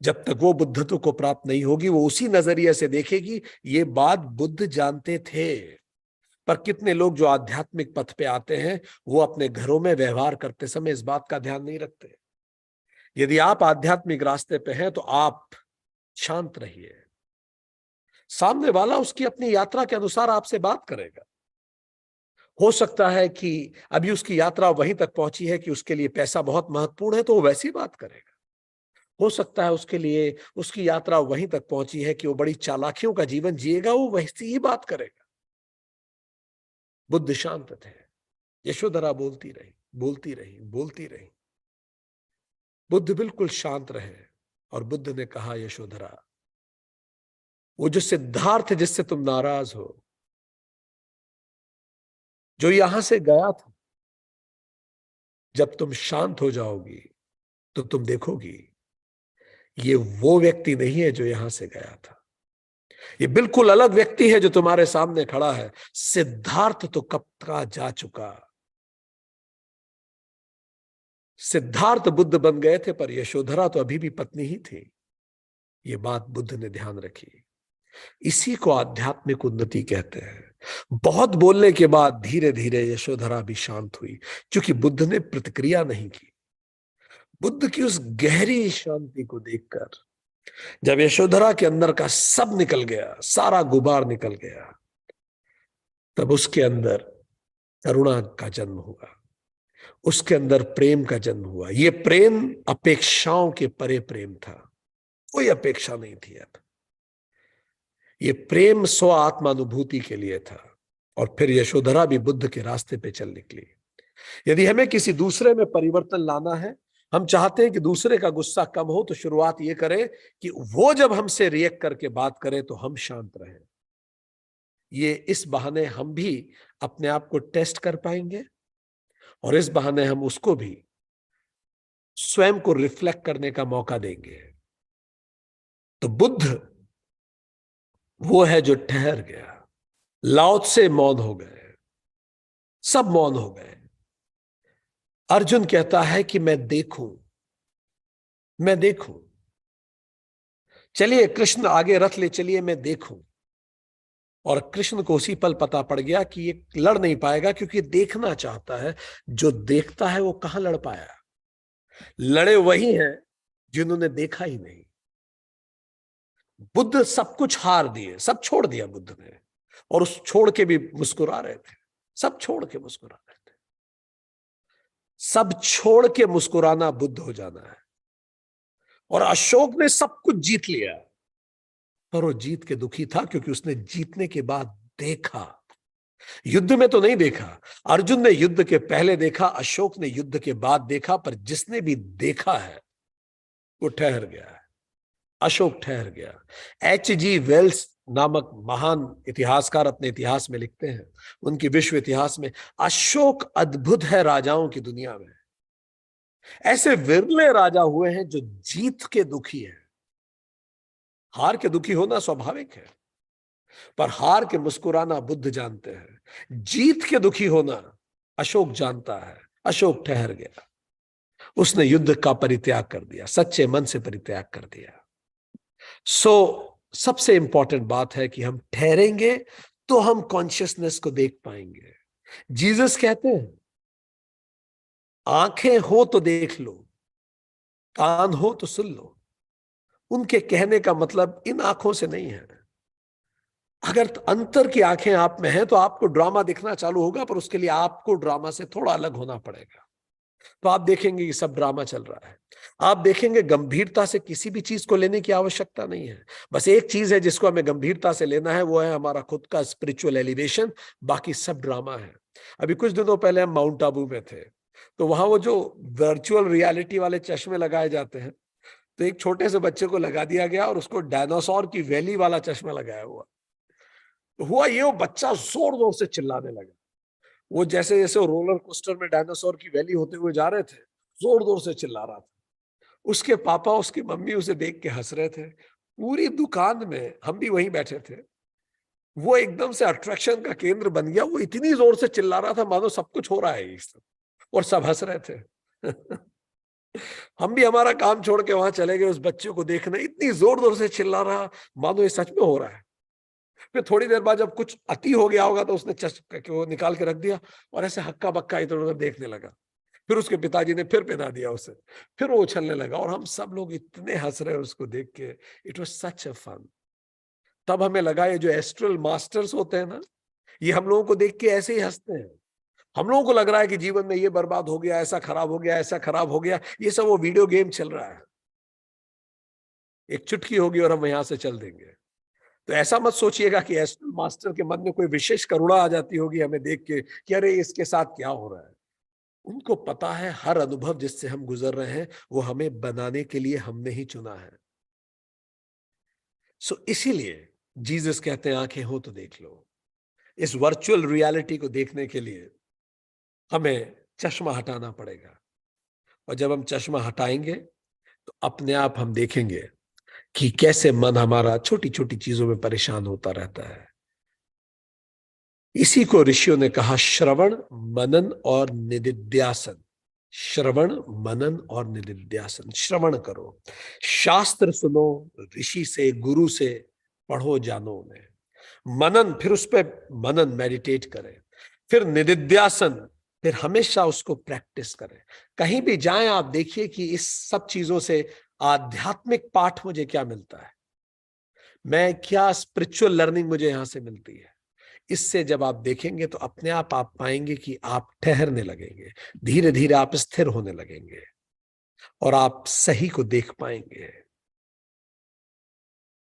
जब तक वो बुद्धत्व को प्राप्त नहीं होगी, वो उसी नजरिए से देखेगी। ये बात बुद्ध जानते थे, पर कितने लोग जो आध्यात्मिक पथ पे आते हैं वो अपने घरों में व्यवहार करते समय इस बात का ध्यान नहीं रखते। यदि आप आध्यात्मिक रास्ते पे हैं तो आप शांत रहिए। सामने वाला उसकी अपनी यात्रा के अनुसार आपसे बात करेगा। हो सकता है कि अभी उसकी यात्रा वहीं तक पहुंची है कि उसके लिए पैसा बहुत महत्वपूर्ण है, तो वो वैसी बात करेगा। हो सकता है उसके लिए उसकी यात्रा वहीं तक पहुंची है कि वो बड़ी चालाकियों का जीवन जिएगा, वो वैसी ही बात करेगा। बुद्ध शांत थे। यशोधरा बोलती रही, बोलती रही, बोलती रही। बुद्ध बिल्कुल शांत रहे और बुद्ध ने कहा, यशोधरा, वो जो सिद्धार्थ जिससे तुम नाराज हो, जो यहां से गया था, जब तुम शांत हो जाओगी तो तुम देखोगी ये वो व्यक्ति नहीं है जो यहां से गया था। ये बिल्कुल अलग व्यक्ति है जो तुम्हारे सामने खड़ा है। सिद्धार्थ तो कब का जा चुका। सिद्धार्थ बुद्ध बन गए थे, पर यशोधरा तो अभी भी पत्नी ही थी। ये बात बुद्ध ने ध्यान रखी। इसी को आध्यात्मिक उन्नति कहते हैं। बहुत बोलने के बाद धीरे धीरे यशोधरा भी शांत हुई, क्योंकि बुद्ध ने प्रतिक्रिया नहीं की। बुद्ध की उस गहरी शांति को देखकर जब यशोधरा के अंदर का सब निकल गया, सारा गुबार निकल गया, तब उसके अंदर करुणा का जन्म हुआ, उसके अंदर प्रेम का जन्म हुआ। ये प्रेम अपेक्षाओं के परे प्रेम था, कोई अपेक्षा नहीं थी। अब ये प्रेम स्व आत्मानुभूति के लिए था। और फिर यशोधरा भी बुद्ध के रास्ते पे चल निकली। यदि हमें किसी दूसरे में परिवर्तन लाना है, हम चाहते हैं कि दूसरे का गुस्सा कम हो, तो शुरुआत ये करें कि वो जब हमसे रिएक्ट करके बात करे तो हम शांत रहें। ये इस बहाने हम भी अपने आप को टेस्ट कर पाएंगे और इस बहाने हम उसको भी स्वयं को रिफ्लेक्ट करने का मौका देंगे। तो बुद्ध वो है जो ठहर गया। लाओ त्से मौन हो गए, सब मौन हो गए। अर्जुन कहता है कि मैं देखूं, मैं देखूं, चलिए कृष्ण आगे रथ ले चलिए, मैं देखूं। और कृष्ण को उसी पल पता पड़ गया कि ये लड़ नहीं पाएगा, क्योंकि देखना चाहता है। जो देखता है वो कहां लड़ पाया। लड़े वही हैं जिन्होंने देखा ही नहीं। बुद्ध सब कुछ हार दिए, सब छोड़ दिया बुद्ध ने, और उस छोड़ के भी मुस्कुरा रहे थे। सब छोड़ के मुस्कुरा रहे थे। सब छोड़ के मुस्कुराना बुद्ध हो जाना है। और अशोक ने सब कुछ जीत लिया, पर वो जीत के दुखी था, क्योंकि उसने जीतने के बाद देखा। युद्ध में तो नहीं देखा। अर्जुन ने युद्ध के पहले देखा, अशोक ने युद्ध के बाद देखा, पर जिसने भी देखा है वो ठहर गया है। अशोक ठहर गया। H.G. वेल्स नामक महान इतिहासकार अपने इतिहास में लिखते हैं, उनकी विश्व इतिहास में, अशोक अद्भुत है राजाओं की दुनिया में। ऐसे विरले राजा हुए हैं जो जीत के दुखी हैं। हार के दुखी होना स्वाभाविक है, पर हार के मुस्कुराना बुद्ध जानते हैं। जीत के दुखी होना अशोक जानता है। अशोक ठहर गया। उसने युद्ध का परित्याग कर दिया, सच्चे मन से परित्याग कर दिया। सबसे इंपॉर्टेंट बात है कि हम ठहरेंगे तो हम कॉन्शियसनेस को देख पाएंगे। जीसस कहते हैं, आंखें हो तो देख लो, कान हो तो सुन लो। उनके कहने का मतलब इन आंखों से नहीं है। अगर अंतर की आंखें आप में हैं तो आपको ड्रामा दिखना चालू होगा, पर उसके लिए आपको ड्रामा से थोड़ा अलग होना पड़ेगा। तो आप देखेंगे कि सब ड्रामा चल रहा है। आप देखेंगे गंभीरता से किसी भी चीज को लेने की आवश्यकता नहीं है। बस एक चीज है जिसको हमें गंभीरता से लेना है, वो है हमारा खुद का स्पिरिचुअल एलिवेशन। बाकी सब ड्रामा है। अभी कुछ दिनों पहले हम माउंट आबू में थे, तो वहां वो जो वर्चुअल रियलिटी वाले चश्मे लगाए जाते हैं, तो एक छोटे से बच्चे को लगा दिया गया और उसको डायनासोर की वैली वाला चश्मा लगाया हुआ। तो हुआ ये, वो बच्चा जोर जोर से चिल्लाने लगा। वो जैसे जैसे रोलर कोस्टर में डायनासोर की वैली होते हुए जा रहे थे, जोर जोर से चिल्ला रहा था। उसके पापा, उसकी मम्मी उसे देख के हंस रहे थे। पूरी दुकान में, हम भी वहीं बैठे थे, वो एकदम से अट्रैक्शन का केंद्र बन गया। वो इतनी जोर से चिल्ला रहा था मानो सब कुछ हो रहा है इस सब, और सब हंस रहे थे। हम भी हमारा काम छोड़ के वहां चले गए उस बच्चे को देखने। इतनी जोर जोर से चिल्ला रहा मानो ये सच में हो रहा है। फिर थोड़ी देर बाद जब कुछ अति हो गया होगा तो उसने चश्मा वो निकाल के रख दिया और ऐसे हक्का बक्का इधर उधर देखने लगा। फिर उसके पिताजी ने फिर पहना दिया उसे, फिर वो उछलने लगा और हम सब लोग इतने हंस रहे उसको देख के। It was such a fun. तब हमें लगा ये जो एस्ट्रल मास्टर्स होते हैं ना, ये हम लोगों को देख के ऐसे ही हंसते हैं। हम लोगों को लग रहा है कि जीवन में ये बर्बाद हो गया, ऐसा खराब हो गया, ऐसा खराब हो गया, ये सब वो वीडियो गेम चल रहा है, एक चुटकी होगी और हम यहां से चल देंगे। तो ऐसा मत सोचिएगा कि एस्ट्रल मास्टर के मन में कोई विशेष करुणा आ जाती होगी हमें देख के कि अरे इसके साथ क्या हो रहा है। उनको पता है हर अनुभव जिससे हम गुजर रहे हैं वो हमें बनाने के लिए हमने ही चुना है। सो इसीलिए जीसस कहते हैं आंखें हो तो देख लो। इस वर्चुअल रियलिटी को देखने के लिए हमें चश्मा हटाना पड़ेगा, और जब हम चश्मा हटाएंगे तो अपने आप हम देखेंगे कि कैसे मन हमारा छोटी छोटी चीजों में परेशान होता रहता है। इसी को ऋषियों ने कहा श्रवण, मनन और निदिध्यासन। श्रवण, मनन और निदिध्यासन। श्रवण करो, शास्त्र सुनो, ऋषि से, गुरु से पढ़ो, जानो उन्हें। मनन, फिर उस पर मनन, मेडिटेट करें। फिर निदिध्यासन, फिर हमेशा उसको प्रैक्टिस करें। कहीं भी जाएं आप देखिए कि इस सब चीजों से आध्यात्मिक पाठ मुझे क्या मिलता है, मैं क्या स्पिरिचुअल लर्निंग मुझे यहां से मिलती है। इससे जब आप देखेंगे तो अपने आप पाएंगे कि आप ठहरने लगेंगे, धीरे धीरे आप स्थिर होने लगेंगे और आप सही को देख पाएंगे।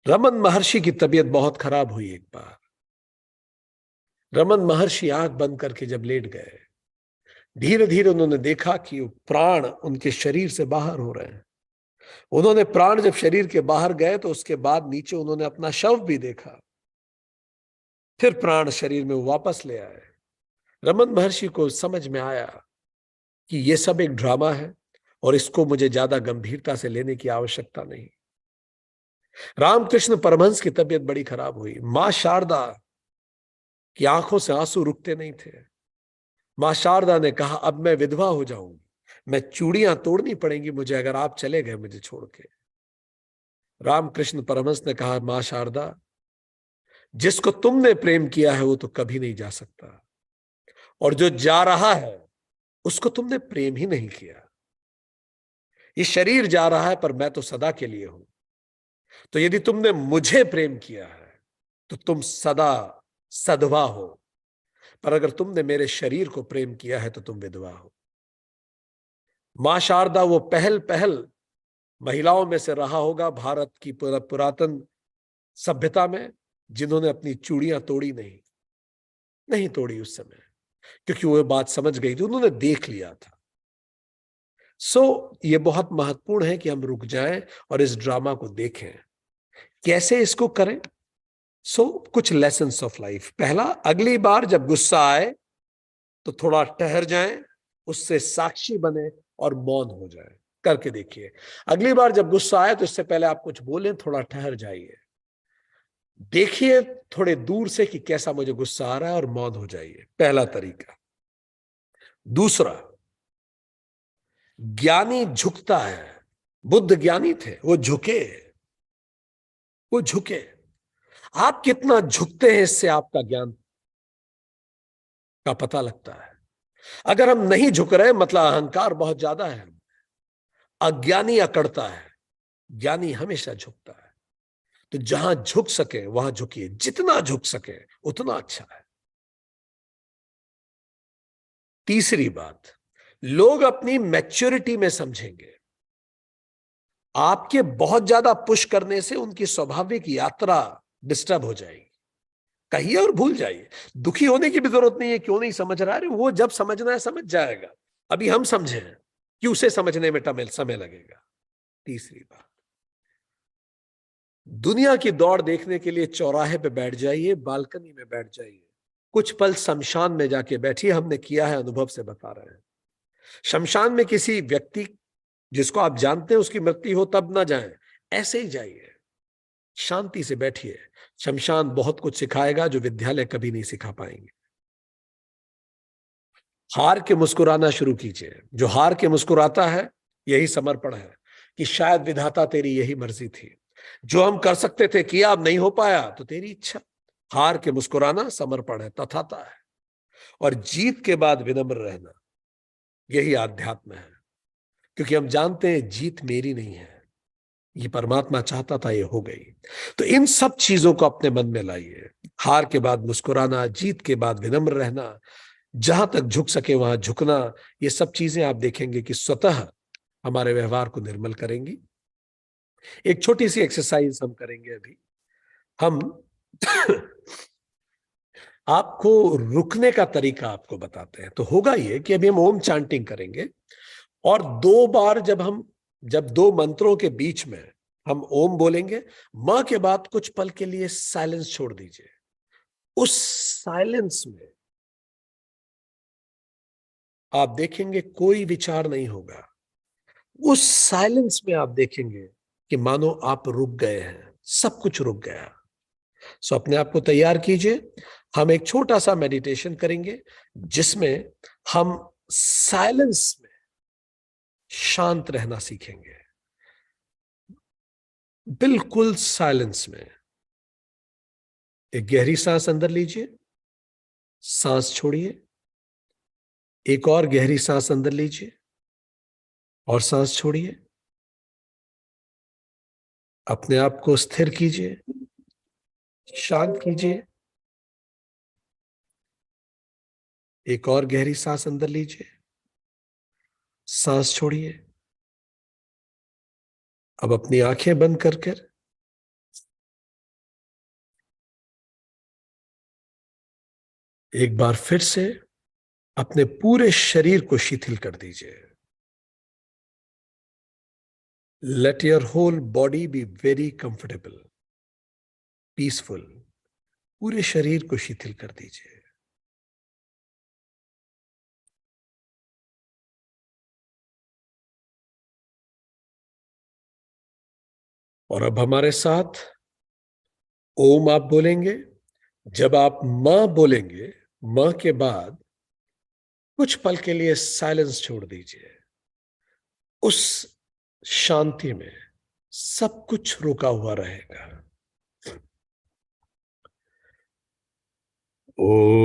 रमन महर्षि की तबीयत बहुत खराब हुई एक बार। रमन महर्षि आंख बंद करके जब लेट गए, धीरे धीरे उन्होंने देखा कि प्राण उनके शरीर से बाहर हो रहे हैं। उन्होंने प्राण जब शरीर के बाहर गए तो उसके बाद नीचे उन्होंने अपना शव भी देखा। फिर प्राण शरीर में वापस ले आए। रमन महर्षि को समझ में आया कि यह सब एक ड्रामा है और इसको मुझे ज्यादा गंभीरता से लेने की आवश्यकता नहीं। रामकृष्ण परमहंस की तबीयत बड़ी खराब हुई। मां शारदा की आंखों से आंसू रुकते नहीं थे। मां शारदा ने कहा अब मैं विधवा हो जाऊंगी, मैं चूड़ियां तोड़नी पड़ेंगी मुझे अगर आप चले गए मुझे छोड़ के। रामकृष्ण परमहंस ने कहा मां शारदा, जिसको तुमने प्रेम किया है वो तो कभी नहीं जा सकता, और जो जा रहा है उसको तुमने प्रेम ही नहीं किया। ये शरीर जा रहा है पर मैं तो सदा के लिए हूं। तो यदि तुमने मुझे प्रेम किया है तो तुम सदा सधवा हो, पर अगर तुमने मेरे शरीर को प्रेम किया है तो तुम विधवा हो। मां शारदा वो पहल पहल महिलाओं में से रहा होगा भारत की पुरातन सभ्यता में जिन्होंने अपनी चूड़ियां तोड़ी नहीं तोड़ी उस समय, क्योंकि वो बात समझ गई थी, उन्होंने देख लिया था। ये बहुत महत्वपूर्ण है कि हम रुक जाएं और इस ड्रामा को देखें। कैसे इसको करें? कुछ लेसन्स ऑफ लाइफ। पहला, अगली बार जब गुस्सा आए तो थोड़ा ठहर जाएं, उससे साक्षी बने और मौन हो जाए। करके देखिए। अगली बार जब गुस्सा आए तो इससे पहले आप कुछ बोलें, थोड़ा ठहर जाइए, देखिए थोड़े दूर से कि कैसा मुझे गुस्सा आ रहा है और मौन हो जाइए। पहला तरीका। दूसरा, ज्ञानी झुकता है। बुद्ध ज्ञानी थे, वो झुके। आप कितना झुकते हैं इससे आपका ज्ञान का पता लगता है। अगर हम नहीं झुक रहे मतलब अहंकार बहुत ज्यादा है, अज्ञानी अकड़ता है, ज्ञानी हमेशा झुकता है। तो जहां झुक सके वहां झुकिए, जितना झुक सके उतना अच्छा है। तीसरी बात, लोग अपनी मैच्योरिटी में समझेंगे। आपके बहुत ज्यादा पुश करने से उनकी स्वाभाविक यात्रा डिस्टर्ब हो जाएगी। कहिए और भूल जाइए। दुखी होने की भी जरूरत नहीं है, क्यों नहीं समझ रहा है, वो जब समझना है समझ जाएगा। अभी हम समझे हैं कि उसे समझने में समय लगेगा। तीसरी बात, दुनिया की दौड़ देखने के लिए चौराहे पे बैठ जाइए, बालकनी में बैठ जाइए, कुछ पल शमशान में जाके बैठिए। हमने किया है, अनुभव से बता रहे हैं। शमशान में किसी व्यक्ति जिसको आप जानते हैं उसकी मृत्यु हो तब ना जाएं, ऐसे ही जाइए, शांति से बैठिए। शमशान बहुत कुछ सिखाएगा जो विद्यालय कभी नहीं सिखा पाएंगे। हार के मुस्कुराना शुरू कीजिए। जो हार के मुस्कुराता है यही समर्पण है कि शायद विधाता तेरी यही मर्जी थी, जो हम कर सकते थे किया, अब नहीं हो पाया तो तेरी इच्छा। हार के मुस्कुराना समर्पण है, तथाता है। और जीत के बाद विनम्र रहना, यही आध्यात्म है, क्योंकि हम जानते हैं जीत मेरी नहीं है, ये परमात्मा चाहता था, ये हो गई। तो इन सब चीजों को अपने मन में लाइए। हार के बाद मुस्कुराना, जीत के बाद विनम्र रहना, जहां तक झुक सके वहां झुकना, ये सब चीजें आप देखेंगे कि स्वतः हमारे व्यवहार को निर्मल करेंगी। एक छोटी सी एक्सरसाइज हम करेंगे अभी। हम आपको रुकने का तरीका आपको बताते हैं। तो होगा ये कि अभी हम ओम चांटिंग करेंगे, और 2 बार जब 2 मंत्रों के बीच में हम ओम बोलेंगे, मां के बाद कुछ पल के लिए साइलेंस छोड़ दीजिए। उस साइलेंस में आप देखेंगे कोई विचार नहीं होगा। उस साइलेंस में आप देखेंगे कि मानो आप रुक गए हैं, सब कुछ रुक गया। सो अपने आप को तैयार कीजिए। हम एक छोटा सा मेडिटेशन करेंगे जिसमें हम साइलेंस में शांत रहना सीखेंगे, बिल्कुल साइलेंस में। एक गहरी सांस अंदर लीजिए, सांस छोड़िए, एक और गहरी सांस अंदर लीजिए और सांस छोड़िए। अपने आप को स्थिर कीजिए, शांत कीजिए। एक और गहरी सांस अंदर लीजिए, सांस छोड़िए। अब अपनी आंखें बंद कर कर एक बार फिर से अपने पूरे शरीर को शिथिल कर दीजिए। Let your whole body be very comfortable, peaceful. पूरे शरीर को शिथिल कर दीजिए। और अब हमारे साथ ओम आप बोलेंगे। जब आप मां बोलेंगे, मां के बाद कुछ पल के लिए साइलेंस छोड़ दीजिए। उस शांति में सब कुछ रुका हुआ रहेगा। ओ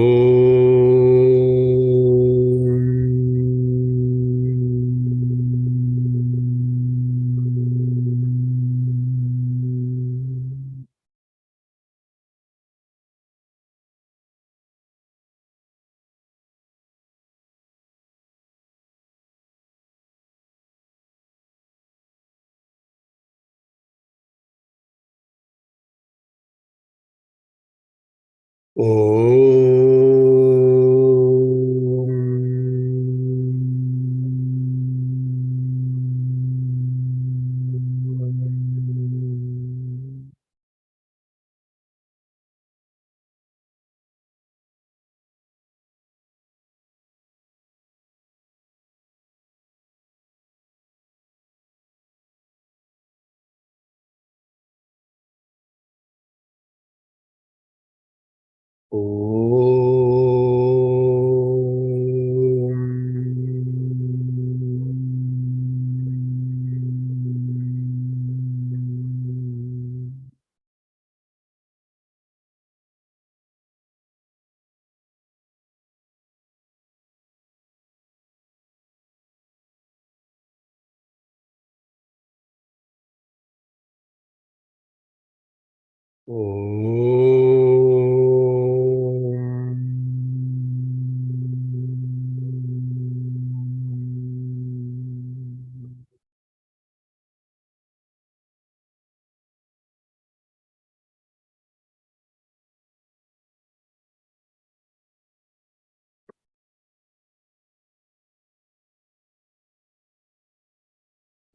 ओ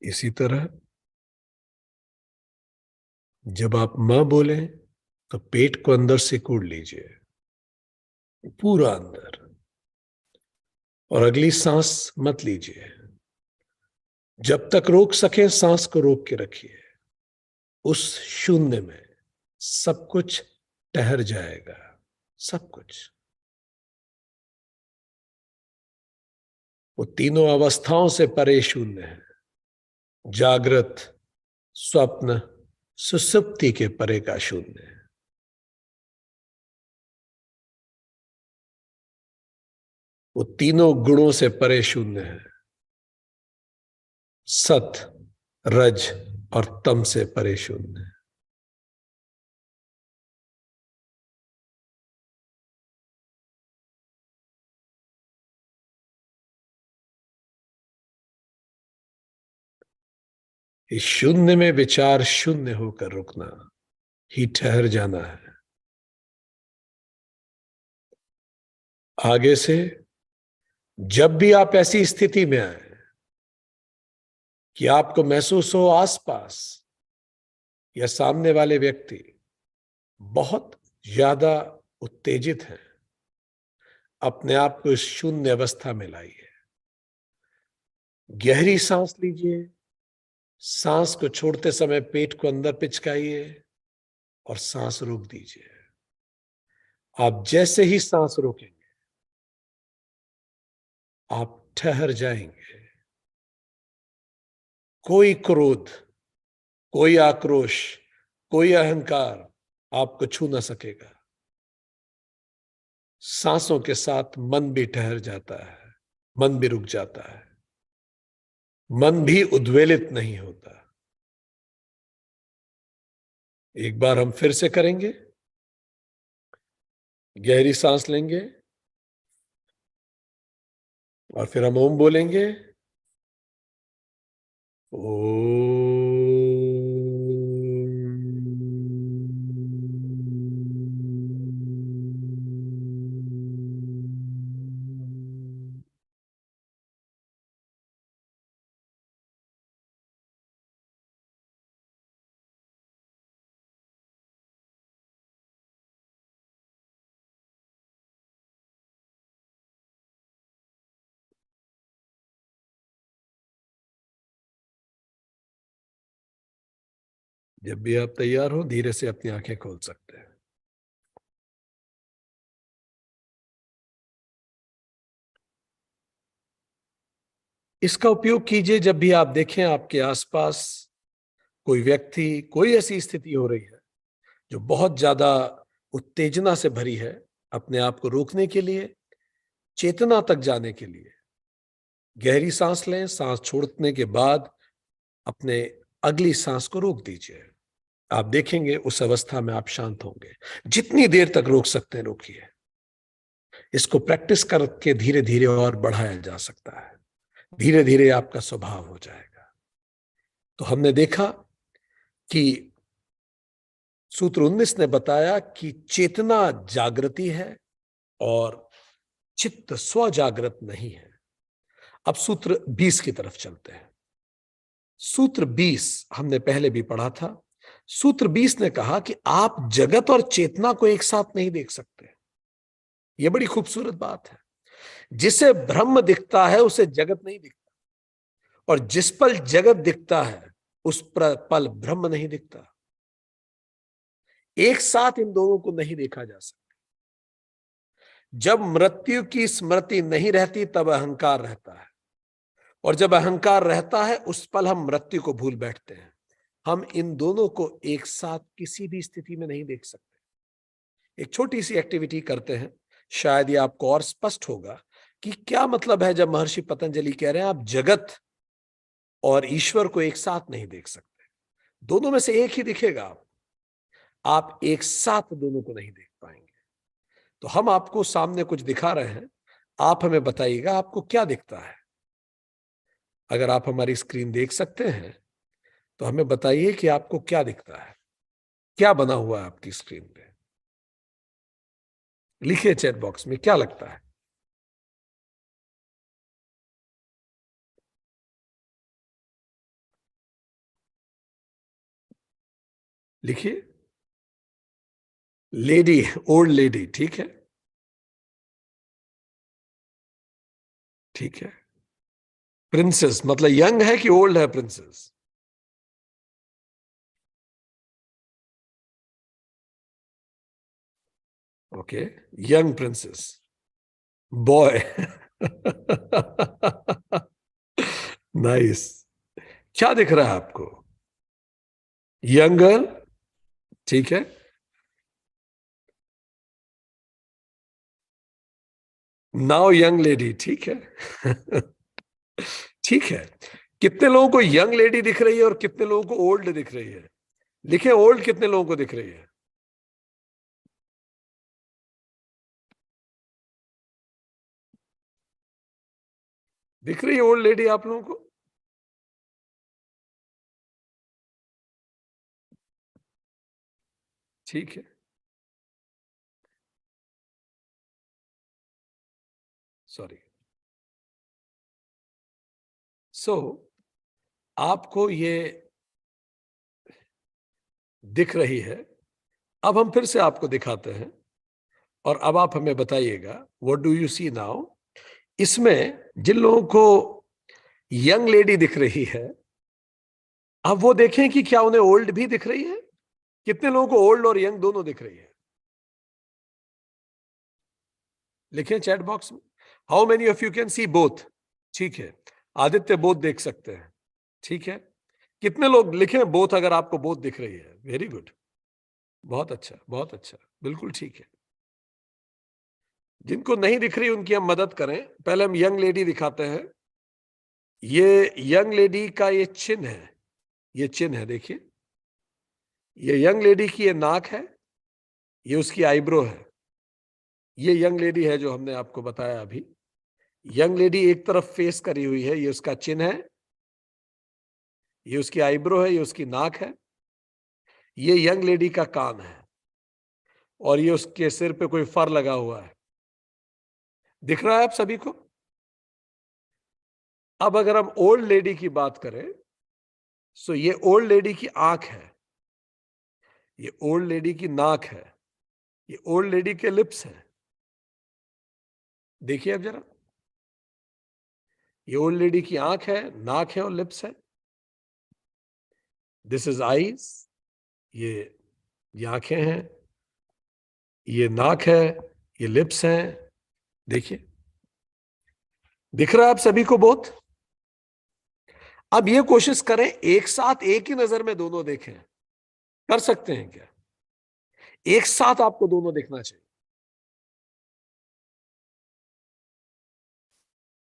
इसी तरह जब आप मां बोले तो पेट को अंदर से कूट लीजिए, पूरा अंदर। और अगली सांस मत लीजिए। जब तक रोक सके सांस को रोक के रखिए। उस शून्य में सब कुछ ठहर जाएगा, सब कुछ। वो तीनों अवस्थाओं से परे शून्य है। जागृत, स्वप्न, सुसुप्ति के परे का शून्य है। वो तीनों गुणों से परे शून्य है। सत, रज और तम से परे शून्य है। इस शून्य में विचार शून्य होकर रुकना ही ठहर जाना है। आगे से जब भी आप ऐसी स्थिति में आए कि आपको महसूस हो आसपास या सामने वाले व्यक्ति बहुत ज्यादा उत्तेजित हैं, अपने आप को इस शून्य अवस्था में लाइए। गहरी सांस लीजिए। सांस को छोड़ते समय पेट को अंदर पिचकाइए और सांस रोक दीजिए। आप जैसे ही सांस रोकेंगे आप ठहर जाएंगे। कोई क्रोध, कोई आक्रोश, कोई अहंकार आपको छू ना सकेगा। सांसों के साथ मन भी ठहर जाता है, मन भी रुक जाता है, मन भी उद्वेलित नहीं होता। एक बार हम फिर से करेंगे। गहरी सांस लेंगे और फिर हम ओम बोलेंगे। जब भी आप तैयार हो धीरे से अपनी आंखें खोल सकते हैं। इसका उपयोग कीजिए जब भी आप देखें आपके आसपास कोई व्यक्ति, कोई ऐसी स्थिति हो रही है जो बहुत ज्यादा उत्तेजना से भरी है। अपने आप को रोकने के लिए, चेतना तक जाने के लिए गहरी सांस लें। सांस छोड़ने के बाद अपने अगली सांस को रोक दीजिए। आप देखेंगे उस अवस्था में आप शांत होंगे। जितनी देर तक रोक सकते हैं रोकिए। इसको प्रैक्टिस करके धीरे धीरे और बढ़ाया जा सकता है। धीरे धीरे आपका स्वभाव हो जाएगा। तो हमने देखा कि सूत्र 19 ने बताया कि चेतना जागृति है और चित्त स्वजागृत नहीं है। अब सूत्र 20 की तरफ चलते हैं। सूत्र 20 हमने पहले भी पढ़ा था। सूत्र 20 ने कहा कि आप जगत और चेतना को एक साथ नहीं देख सकते। यह बड़ी खूबसूरत बात है। जिसे ब्रह्म दिखता है उसे जगत नहीं दिखता, और जिस पल जगत दिखता है उस पल ब्रह्म नहीं दिखता। एक साथ इन दोनों को नहीं देखा जा सकता। जब मृत्यु की स्मृति नहीं रहती तब अहंकार रहता है, और जब अहंकार रहता है उस पल हम मृत्यु को भूल बैठते हैं। हम इन दोनों को एक साथ किसी भी स्थिति में नहीं देख सकते। एक छोटी सी एक्टिविटी करते हैं, शायद ये आपको और स्पष्ट होगा कि क्या मतलब है जब महर्षि पतंजलि कह रहे हैं आप जगत और ईश्वर को एक साथ नहीं देख सकते। दोनों में से एक ही दिखेगा, आप एक साथ दोनों को नहीं देख पाएंगे। तो हम आपको सामने कुछ दिखा रहे हैं, आप हमें बताइएगा आपको क्या दिखता है। अगर आप हमारी स्क्रीन देख सकते हैं तो हमें बताइए कि आपको क्या दिखता है, क्या बना हुआ है आपकी स्क्रीन पे। लिखिए चैट बॉक्स में क्या लगता है। लिखिए। लेडी, ओल्ड लेडी, ठीक है। ठीक है। प्रिंसेस मतलब यंग है कि ओल्ड है princess? Okay, young princess, boy. Nice. क्या दिख रहा है आपको? यंग गर्ल, ठीक है। नाउ यंग लेडी, ठीक है। ठीक है। कितने लोगों को यंग लेडी दिख रही है और कितने लोगों को ओल्ड दिख रही है? लिखे ओल्ड कितने लोगों को दिख रही है? दिख रही है ओल्ड लेडी आप लोगों को? ठीक है, सॉरी। सो आपको ये दिख रही है। अब हम फिर से आपको दिखाते हैं और अब आप हमें बताइएगा what do you see now. इसमें जिन लोगों को यंग लेडी दिख रही है, अब वो देखें कि क्या उन्हें ओल्ड भी दिख रही है। कितने लोगों को ओल्ड और यंग दोनों दिख रही है? लिखें चैट बॉक्स में, how many of you can C both. ठीक है, आदित्य बोथ देख सकते हैं। ठीक है, कितने लोग लिखें बोथ अगर आपको बोथ दिख रही है? वेरी गुड, बहुत अच्छा, बहुत अच्छा, बिल्कुल ठीक है। जिनको नहीं दिख रही उनकी हम मदद करें। पहले हम यंग लेडी दिखाते हैं। ये यंग लेडी का ये चिन्ह है, ये चिन्ह है, देखिए। ये यंग लेडी की ये नाक है, ये उसकी आईब्रो है। ये यंग लेडी है जो हमने आपको बताया अभी। यंग लेडी एक तरफ फेस करी हुई है, ये उसका चिन्ह है, ये उसकी आईब्रो है, ये उसकी नाक है। ये यंग लेडी का कान है और ये उसके सिर पे कोई फर लगा हुआ है। दिख रहा है आप सभी को? अब अगर हम ओल्ड लेडी की बात करें, सो ये ओल्ड लेडी की आंख है, ये ओल्ड लेडी की नाक है, ये ओल्ड लेडी के लिप्स हैं। देखिए अब जरा, ये ओल्ड लेडी की आंख है, नाक है और लिप्स है। दिस इज आईज, ये आंखें हैं, ये नाक है, ये लिप्स हैं। देखिए, दिख रहा है आप सभी को बहुत? अब ये कोशिश करें एक साथ एक ही नजर में दोनों देखें। कर सकते हैं क्या? एक साथ आपको दोनों देखना चाहिए।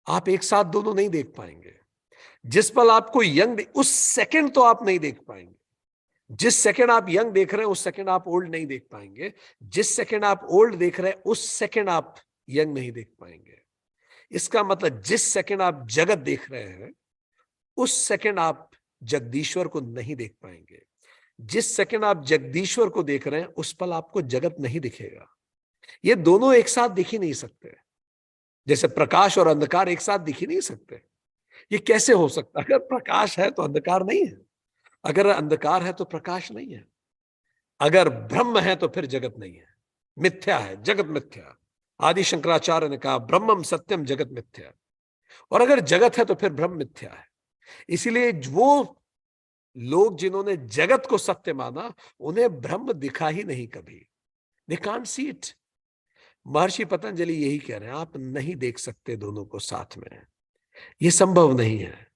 आप एक साथ दोनों नहीं देख पाएंगे। जिस पल आपको यंग उस सेकंड तो आप नहीं देख पाएंगे। जिस सेकंड आप यंग देख रहे हैं उस सेकंड आप ओल्ड नहीं देख पाएंगे। जिस सेकंड आप ओल्ड देख रहे हैं उस सेकंड आप यंग नहीं देख पाएंगे। इसका मतलब जिस सेकंड आप जगत देख रहे हैं उस सेकंड आप जगदीश्वर को नहीं देख पाएंगे। जिस सेकंड आप जगदीश्वर को देख रहे हैं उस पल आपको जगत नहीं दिखेगा। ये दोनों एक साथ दिख ही नहीं सकते। जैसे प्रकाश और अंधकार एक साथ दिख ही नहीं सकते। ये कैसे हो सकता है? अगर प्रकाश है तो अंधकार नहीं है, अगर अंधकार है तो प्रकाश नहीं है, अगर ब्रह्म है तो फिर जगत नहीं है, मिथ्या है, जगत मिथ्या। आदि शंकराचार्य ने कहा ब्रह्मम सत्यम जगत मिथ्या। और अगर जगत है तो फिर ब्रह्म मिथ्या है। इसीलिए वो लोग जिन्होंने जगत को सत्य माना उन्हें ब्रह्म दिखा ही नहीं कभी। They can't see it. महर्षि पतंजलि यही कह रहे हैं, आप नहीं देख सकते दोनों को साथ में, यह संभव नहीं है।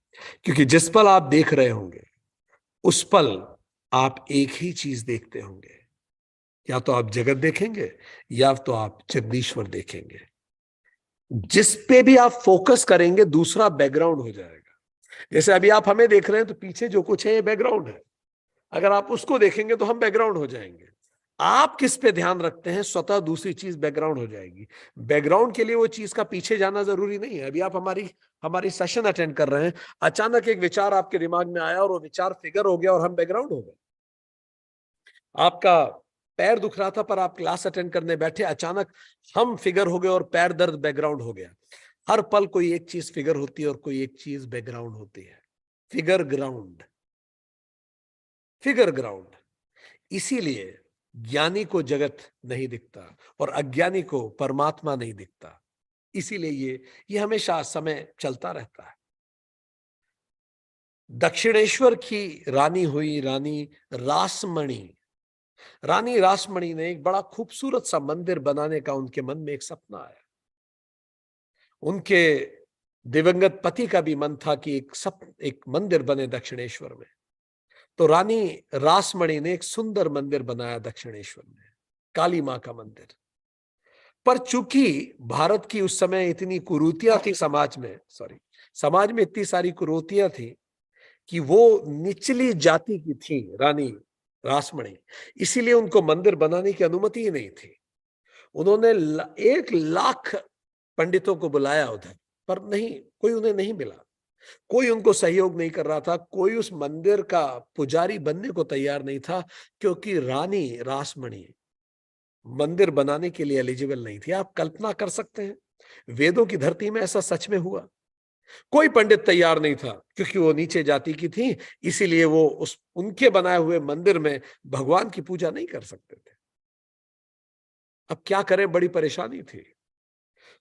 क्योंकि जिस पल आप देख रहे होंगे उस पल आप एक ही चीज देखते होंगे। या तो आप जगत देखेंगे या तो आप जगदीश्वर देखेंगे। जिस पे भी आप फोकस करेंगे दूसरा बैकग्राउंड हो जाएगा। जैसे अभी आप हमें देख रहे हैं तो पीछे जो कुछ है ये बैकग्राउंड है। अगर आप उसको देखेंगे तो हम बैकग्राउंड हो जाएंगे। आप किस पे ध्यान रखते हैं स्वतः दूसरी चीज बैकग्राउंड हो जाएगी। बैकग्राउंड के लिए वो चीज का पीछे जाना जरूरी नहीं है। अभी आप हमारी हमारी सेशन अटेंड कर रहे हैं, अचानक एक विचार आपके दिमाग में आया और वो विचार फिगर हो गया और हम बैकग्राउंड हो गए। आपका पैर दुख रहा था पर आप क्लास अटेंड करने बैठे, अचानक हम फिगर हो गए और पैर दर्द बैकग्राउंड हो गया। हर पल कोई एक चीज फिगर होती है और कोई एक चीज बैकग्राउंड होती है। Figure ground, figure ground. इसीलिए ज्ञानी को जगत नहीं दिखता और अज्ञानी को परमात्मा नहीं दिखता। इसीलिए ये हमेशा समय चलता रहता है। दक्षिणेश्वर की रानी हुई रानी रासमणी। रानी रासमणी ने एक बड़ा खूबसूरत सा मंदिर बनाने का उनके मन में एक सपना आया। उनके दिवंगत पति का भी मन था कि एक मंदिर बने दक्षिणेश्वर में। तो रानी रासमणी ने एक सुंदर मंदिर बनाया दक्षिणेश्वर में, काली मां का मंदिर। पर चूंकि भारत की उस समय इतनी कुरीतियां थी समाज में इतनी सारी कुरीतियां थी कि वो निचली जाति की थी रानी रासमणी, इसीलिए उनको मंदिर बनाने की अनुमति ही नहीं थी। उन्होंने 1 लाख पंडितों को बुलाया उधर, पर कोई उन्हें नहीं मिला। कोई उनको सहयोग नहीं कर रहा था, कोई उस मंदिर का पुजारी बनने को तैयार नहीं था, क्योंकि रानी रासमणी मंदिर बनाने के लिए एलिजिबल नहीं थी। आप कल्पना कर सकते हैं, वेदों की धरती में ऐसा सच में हुआ। कोई पंडित तैयार नहीं था, क्योंकि वो नीचे जाति की थी, इसीलिए वो उनके बनाए हुए मंदिर में भगवान की पूजा नहीं कर सकते थे। अब क्या करें, बड़ी परेशानी थी।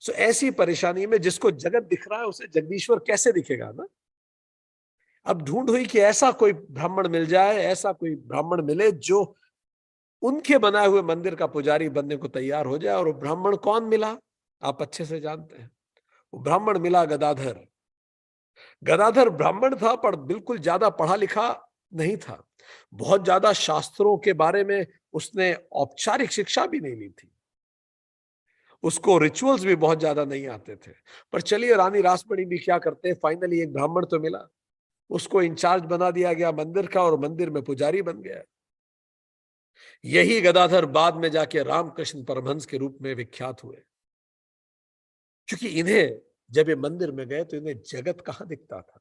ऐसी परेशानी में जिसको जगत दिख रहा है उसे जगदीश्वर कैसे दिखेगा ना। अब ढूंढ हुई कि ऐसा कोई ब्राह्मण मिल जाए, ऐसा कोई ब्राह्मण मिले जो उनके बनाए हुए मंदिर का पुजारी बनने को तैयार हो जाए। और वो ब्राह्मण कौन मिला, आप अच्छे से जानते हैं। वो ब्राह्मण मिला गदाधर। गदाधर ब्राह्मण था, पर बिल्कुल ज्यादा पढ़ा लिखा नहीं था। बहुत ज्यादा शास्त्रों के बारे में उसने औपचारिक शिक्षा भी नहीं ली थी, उसको रिचुअल्स भी बहुत ज्यादा नहीं आते थे। पर चलिए, रानी रासमणी भी क्या करते हैं, फाइनली एक ब्राह्मण तो मिला, उसको इंचार्ज बना दिया गया मंदिर का, और मंदिर में पुजारी बन गया। यही गदाधर बाद में जाके रामकृष्ण परमहंस के रूप में विख्यात हुए। क्योंकि इन्हें जब ये मंदिर में गए तो इन्हें जगत कहां दिखता था,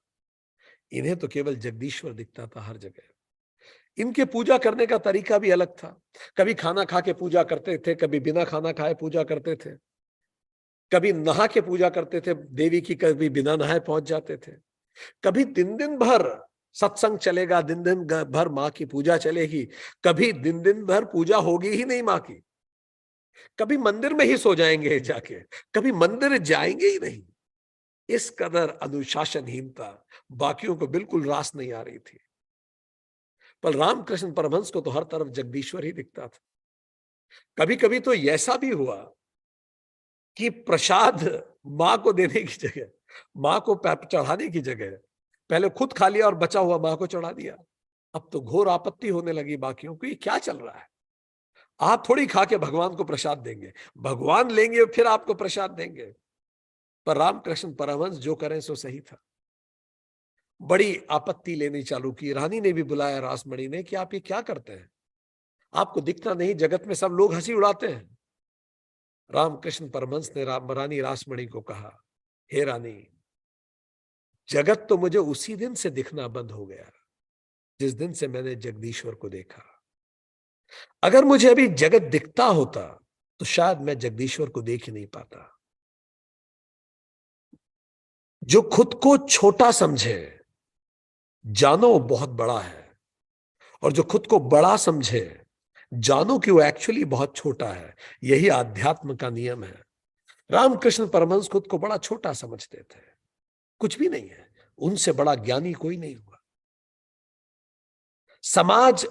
इन्हें तो केवल जगदीश्वर दिखता था हर जगह। इनके पूजा करने का तरीका भी अलग था। कभी खाना खा के पूजा करते थे, कभी बिना खाना खाए पूजा करते थे, कभी नहा के पूजा करते थे देवी की, कभी बिना नहाए पहुंच जाते थे। कभी दिन दिन भर सत्संग चलेगा, दिन दिन भर माँ की पूजा चलेगी, कभी दिन दिन भर पूजा होगी ही नहीं माँ की। कभी मंदिर में ही सो जाएंगे जाके, कभी मंदिर जाएंगे ही नहीं। इस कदर अनुशासनहीनता बाकियों को बिल्कुल रास नहीं आ रही थी। पर रामकृष्ण परमहंस को तो हर तरफ जगदीश्वर ही दिखता था। कभी कभी तो ऐसा भी हुआ कि प्रसाद मां को देने की जगह, मां को चढ़ाने की जगह पहले खुद खा लिया और बचा हुआ मां को चढ़ा दिया। अब तो घोर आपत्ति होने लगी बाकियों को, ये क्या चल रहा है। आप थोड़ी खा के भगवान को प्रसाद देंगे, भगवान लेंगे फिर आपको प्रसाद देंगे। पर रामकृष्ण परमहंस जो करें सो सही था। बड़ी आपत्ति लेनी चालू की। रानी ने भी बुलाया रासमणी ने कि आप ये क्या करते हैं, आपको दिखता नहीं, जगत में सब लोग हंसी उड़ाते हैं। रामकृष्ण परमहंस ने रानी रासमणी को कहा, हे रानी, जगत तो मुझे उसी दिन से दिखना बंद हो गया जिस दिन से मैंने जगदीश्वर को देखा। अगर मुझे अभी जगत दिखता होता तो शायद मैं जगदीश्वर को देख ही नहीं पाता। जो खुद को छोटा समझे जानो वो बहुत बड़ा है, और जो खुद को बड़ा समझे जानो कि वो एक्चुअली बहुत छोटा है। यही आध्यात्म का नियम है। रामकृष्ण परमहंस खुद को बड़ा छोटा समझते थे, कुछ भी नहीं है, उनसे बड़ा ज्ञानी कोई नहीं हुआ। समाज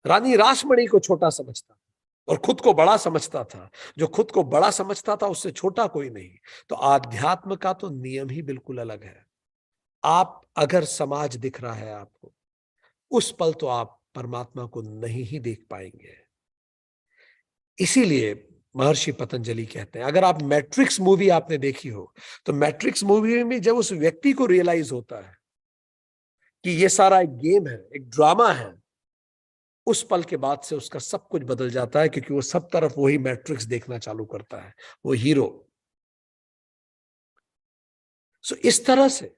रानी रासमणी को छोटा समझता और खुद को बड़ा समझता था। जो खुद को बड़ा समझता था उससे छोटा कोई नहीं। तो आध्यात्म का तो नियम ही बिल्कुल अलग है। आप अगर समाज दिख रहा है आपको, उस पल तो आप परमात्मा को नहीं ही देख पाएंगे। इसीलिए महर्षि पतंजलि कहते हैं, अगर आप मैट्रिक्स मूवी आपने देखी हो, तो मैट्रिक्स मूवी में जब उस व्यक्ति को रियलाइज होता है कि ये सारा एक गेम है, एक ड्रामा है, उस पल के बाद से उसका सब कुछ बदल जाता है, क्योंकि वो सब तरफ वही मैट्रिक्स देखना चालू करता है, वो हीरो। इस तरह से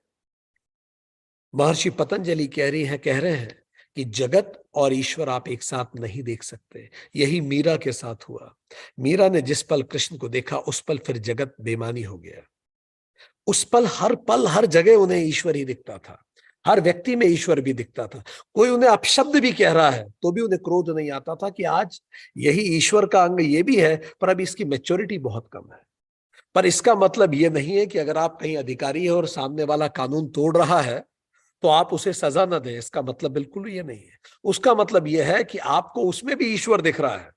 महर्षि पतंजलि कह रहे हैं कि जगत और ईश्वर आप एक साथ नहीं देख सकते। यही मीरा के साथ हुआ। मीरा ने जिस पल कृष्ण को देखा उस पल फिर जगत बेमानी हो गया। उस पल हर जगह उन्हें ईश्वर ही दिखता था, हर व्यक्ति में ईश्वर भी दिखता था। कोई उन्हें अपशब्द भी कह रहा है तो भी उन्हें क्रोध नहीं आता था कि आज यही ईश्वर का अंग ये भी है, पर अब इसकी मैच्योरिटी बहुत कम है। पर इसका मतलब यह नहीं है कि अगर आप कहीं अधिकारी है और सामने वाला कानून तोड़ रहा है तो आप उसे सजा न दें। इसका मतलब बिल्कुल ये नहीं है। उसका मतलब यह है कि आपको उसमें भी ईश्वर दिख रहा है,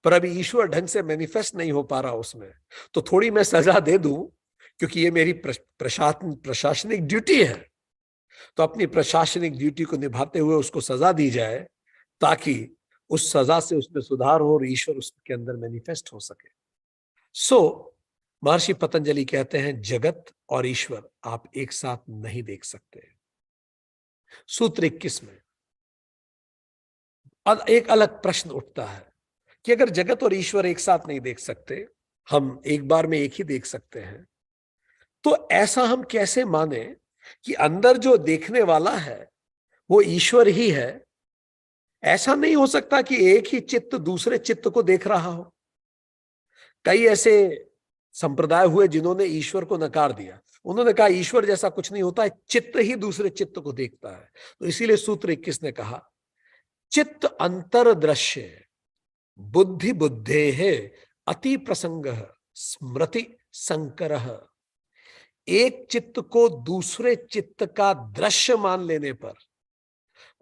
पर अभी ईश्वर ढंग से मैनिफेस्ट नहीं हो पा रहा उसमें, तो थोड़ी मैं सजा दे दूं, क्योंकि ये मेरी प्रशासनिक ड्यूटी है। तो अपनी प्रशासनिक ड्यूटी को निभाते हुए उसको सजा दी जाए, ताकि उस सजा से उसमें सुधार हो और ईश्वर उसके अंदर मैनिफेस्ट हो सके। सो महर्षि पतंजलि कहते हैं जगत और ईश्वर आप एक साथ नहीं देख सकते। सूत्र 21 में एक अलग प्रश्न उठता है कि अगर जगत और ईश्वर एक साथ नहीं देख सकते, हम एक बार में एक ही देख सकते हैं, तो ऐसा हम कैसे माने कि अंदर जो देखने वाला है वो ईश्वर ही है? ऐसा नहीं हो सकता कि एक ही चित्त दूसरे चित्त को देख रहा हो। कई ऐसे संप्रदाय हुए जिन्होंने ईश्वर को नकार दिया। उन्होंने कहा ईश्वर जैसा कुछ नहीं होता है, चित्त ही दूसरे चित्त को देखता है। तो इसीलिए सूत्र 21 ने कहा चित्त अंतर दृश्य बुद्धि बुद्धे है अति प्रसंग स्मृति संकर। एक चित्त को दूसरे चित्त का दृश्य मान लेने पर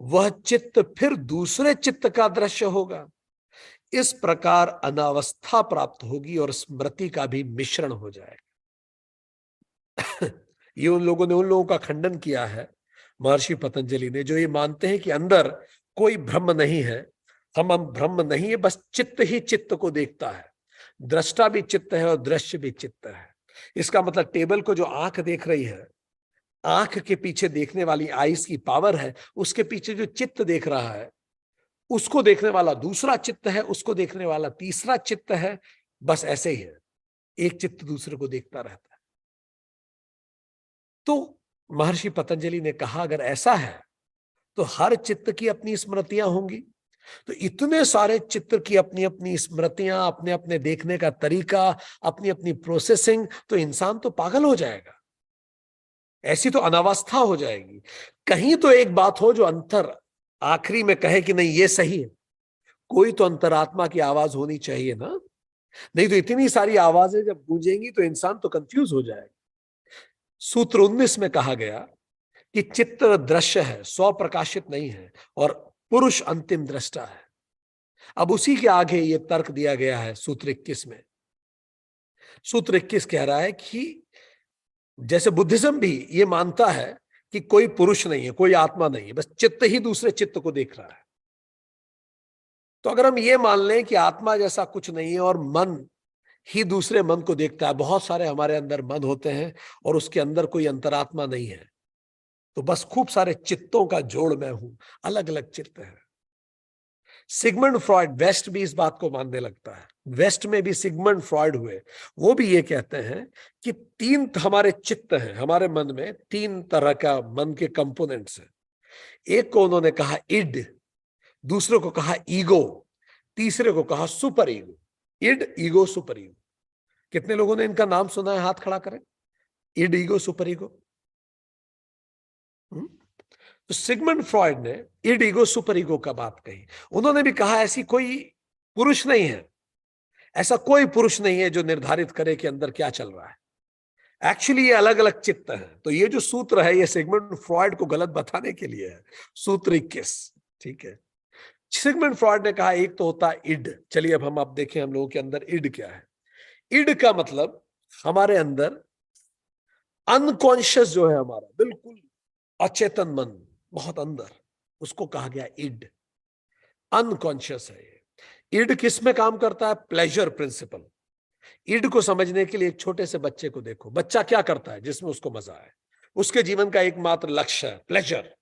वह चित्त फिर दूसरे चित्त का दृश्य होगा। इस प्रकार अनावस्था प्राप्त होगी और स्मृति का भी मिश्रण हो जाएगा। ये उन लोगों का खंडन किया है महर्षि पतंजलि ने, जो ये मानते हैं कि अंदर कोई ब्रह्म नहीं है। हम ब्रह्म नहीं है, बस चित्त ही चित्त को देखता है। दृष्टा भी चित्त है और दृश्य भी चित्त है। इसका मतलब टेबल को जो आंख देख रही है, आंख के पीछे देखने वाली आईज की पावर है, उसके पीछे जो चित्त देख रहा है, उसको देखने वाला दूसरा चित्त है, उसको देखने वाला तीसरा चित्त है। बस ऐसे ही है, एक चित्त दूसरे को देखता रहता है। तो महर्षि पतंजलि ने कहा अगर ऐसा है तो हर चित्त की अपनी स्मृतियां होंगी। तो इतने सारे चित्त की अपनी अपनी स्मृतियां, अपने अपने देखने का तरीका, अपनी अपनी प्रोसेसिंग, तो इंसान तो पागल हो जाएगा। ऐसी तो अनावस्था हो जाएगी। कहीं तो एक बात हो जो अंतर आखिरी में कहे कि नहीं ये सही है। कोई तो अंतरात्मा की आवाज होनी चाहिए ना। नहीं तो इतनी सारी आवाजें जब गूंजेंगी तो इंसान तो कंफ्यूज हो जाएगा। सूत्र 19 में कहा गया कि चित्त दृश्य है, स्व प्रकाशित नहीं है, और पुरुष अंतिम दृष्टा है। अब उसी के आगे ये तर्क दिया गया है सूत्र 21 में। सूत्र 21 कह रहा है कि जैसे बुद्धिज्म भी ये मानता है कि कोई पुरुष नहीं है, कोई आत्मा नहीं है, बस चित्त ही दूसरे चित्त को देख रहा है। तो अगर हम ये मान लें कि आत्मा जैसा कुछ नहीं है और मन ही दूसरे मन को देखता है, बहुत सारे हमारे अंदर मन होते हैं और उसके अंदर कोई अंतरात्मा नहीं है, तो बस खूब सारे चित्तों का जोड़ मैं हूं, अलग अलग चित्त है। सिगमंड फ्रॉइड, वेस्ट भी इस बात को मानने लगता है। वेस्ट में भी सिगमंड फ्रॉइड हुए, वो भी ये कहते हैं कि तीन हमारे चित्त हैं, हमारे मन में तीन तरह का मन के कंपोनेंट्स हैं। एक को उन्होंने कहा इड, दूसरे को कहा ईगो, तीसरे को कहा super ego. Id, ego, super ego. कितने लोगों ने इनका नाम सुना है? हाथ खड़ा करें। Id, ego, super ego. तो सिगमंड फ्रॉइड ने इड, ईगो, सुपर ईगो का बात कही। उन्होंने भी कहा ऐसी कोई पुरुष नहीं है, ऐसा कोई पुरुष नहीं है जो निर्धारित करे कि अंदर क्या चल रहा है। एक्चुअली ये अलग अलग चित्त है। तो ये जो सूत्र है ये सिगमंड फ्रॉइड को गलत बताने के लिए है। सूत्र 21, ठीक है। सिगमंड फ्रॉइड ने कहा एक तो होता है इड। चलिए अब हम आप देखें हम लोगों के अंदर इड क्या है। इड का मतलब हमारे अंदर अनकॉन्शियस जो है, हमारा बिल्कुल अचेतन मन, बहुत अंदर, उसको कहा गया इड। अनकॉन्शियस है ये। इड किस में काम करता है? Pleasure principal. इड को समझने के लिए एक छोटे से बच्चे को देखो। बच्चा क्या करता है जिसमें उसको मजा आए? उसके जीवन का एकमात्र लक्ष्य है प्लेजर।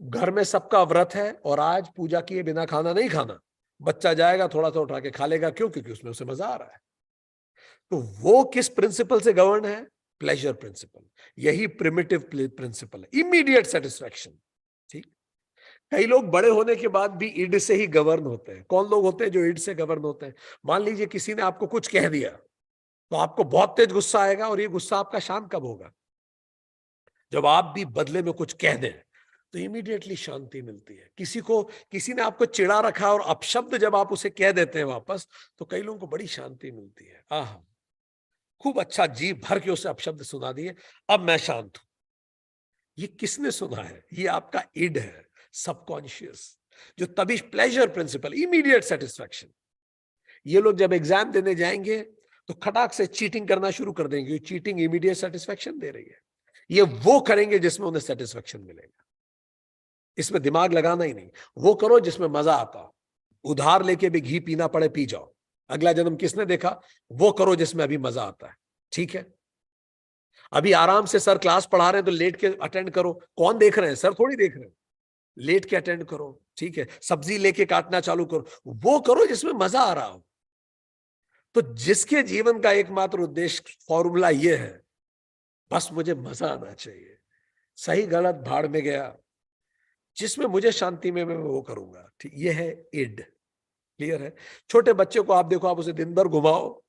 घर में सबका व्रत है और आज पूजा किए बिना खाना नहीं खाना। बच्चा जाएगा, थोड़ा सा उठा के खा लेगा। क्यों? क्योंकि उसमें उसे मजा आ रहा है। तो वो किस प्रिंसिपल से गवर्न है? Pleasure principal. यही प्रिमिटिव प्रिंसिपल है, इमीडिएट सेटिस्फैक्शन। ठीक। कई लोग बड़े होने के बाद भी इड से ही गवर्न होते हैं। कौन लोग होते हैं जो इड से गवर्न होते हैं? मान लीजिए किसी ने आपको कुछ कह दिया तो आपको बहुत तेज गुस्सा आएगा, और ये गुस्सा आपका शांत कब होगा? जब आप भी बदले में कुछ कह दें तो इमीडिएटली शांति मिलती है। किसी ने आपको चिढ़ा रखा और अपशब्द जब आप उसे कह देते हैं वापस, तो कई लोगों को बड़ी शांति मिलती है। आहा। खूब अच्छा जी भर के उसे अपशब्द सुना दिए, अब मैं शांत हूं। ये किसने सुना है? ये आपका इड है, सबकॉन्शियस, जो तभी प्लेजर प्रिंसिपल, इमीडिएट सेटिस्फैक्शन। ये लोग जब एग्जाम देने जाएंगे तो खटाक से चीटिंग करना शुरू कर देंगे। चीटिंग इमीडिएट सेटिस्फैक्शन दे रही है। ये वो करेंगे जिसमें उन्हें सेटिस्फैक्शन मिलेगा, इसमें दिमाग लगाना ही नहीं। वो करो जिसमें मजा आता। उधार लेके भी घी पीना पड़े पी जाओ, अगला जन्म किसने देखा? वो करो जिसमें अभी मजा आता है। ठीक है, अभी आराम से सर क्लास पढ़ा रहे हैं तो लेट के अटेंड करो। कौन देख रहे हैं? सर थोड़ी देख रहे हैं। लेट के अटेंड करो। ठीक है, सब्जी लेके काटना चालू करो। वो करो जिसमें मजा आ रहा हो। तो जिसके जीवन का एकमात्र उद्देश्य फॉर्मूला ये है, बस मुझे मजा आना चाहिए, सही गलत भाड़ में गया, जिसमें मुझे शांति में मैं वो करूंगा। ठीक, ये है इड। क्लियर है? छोटे बच्चे को आप देखो, आप उसे दिन भर घुमाओ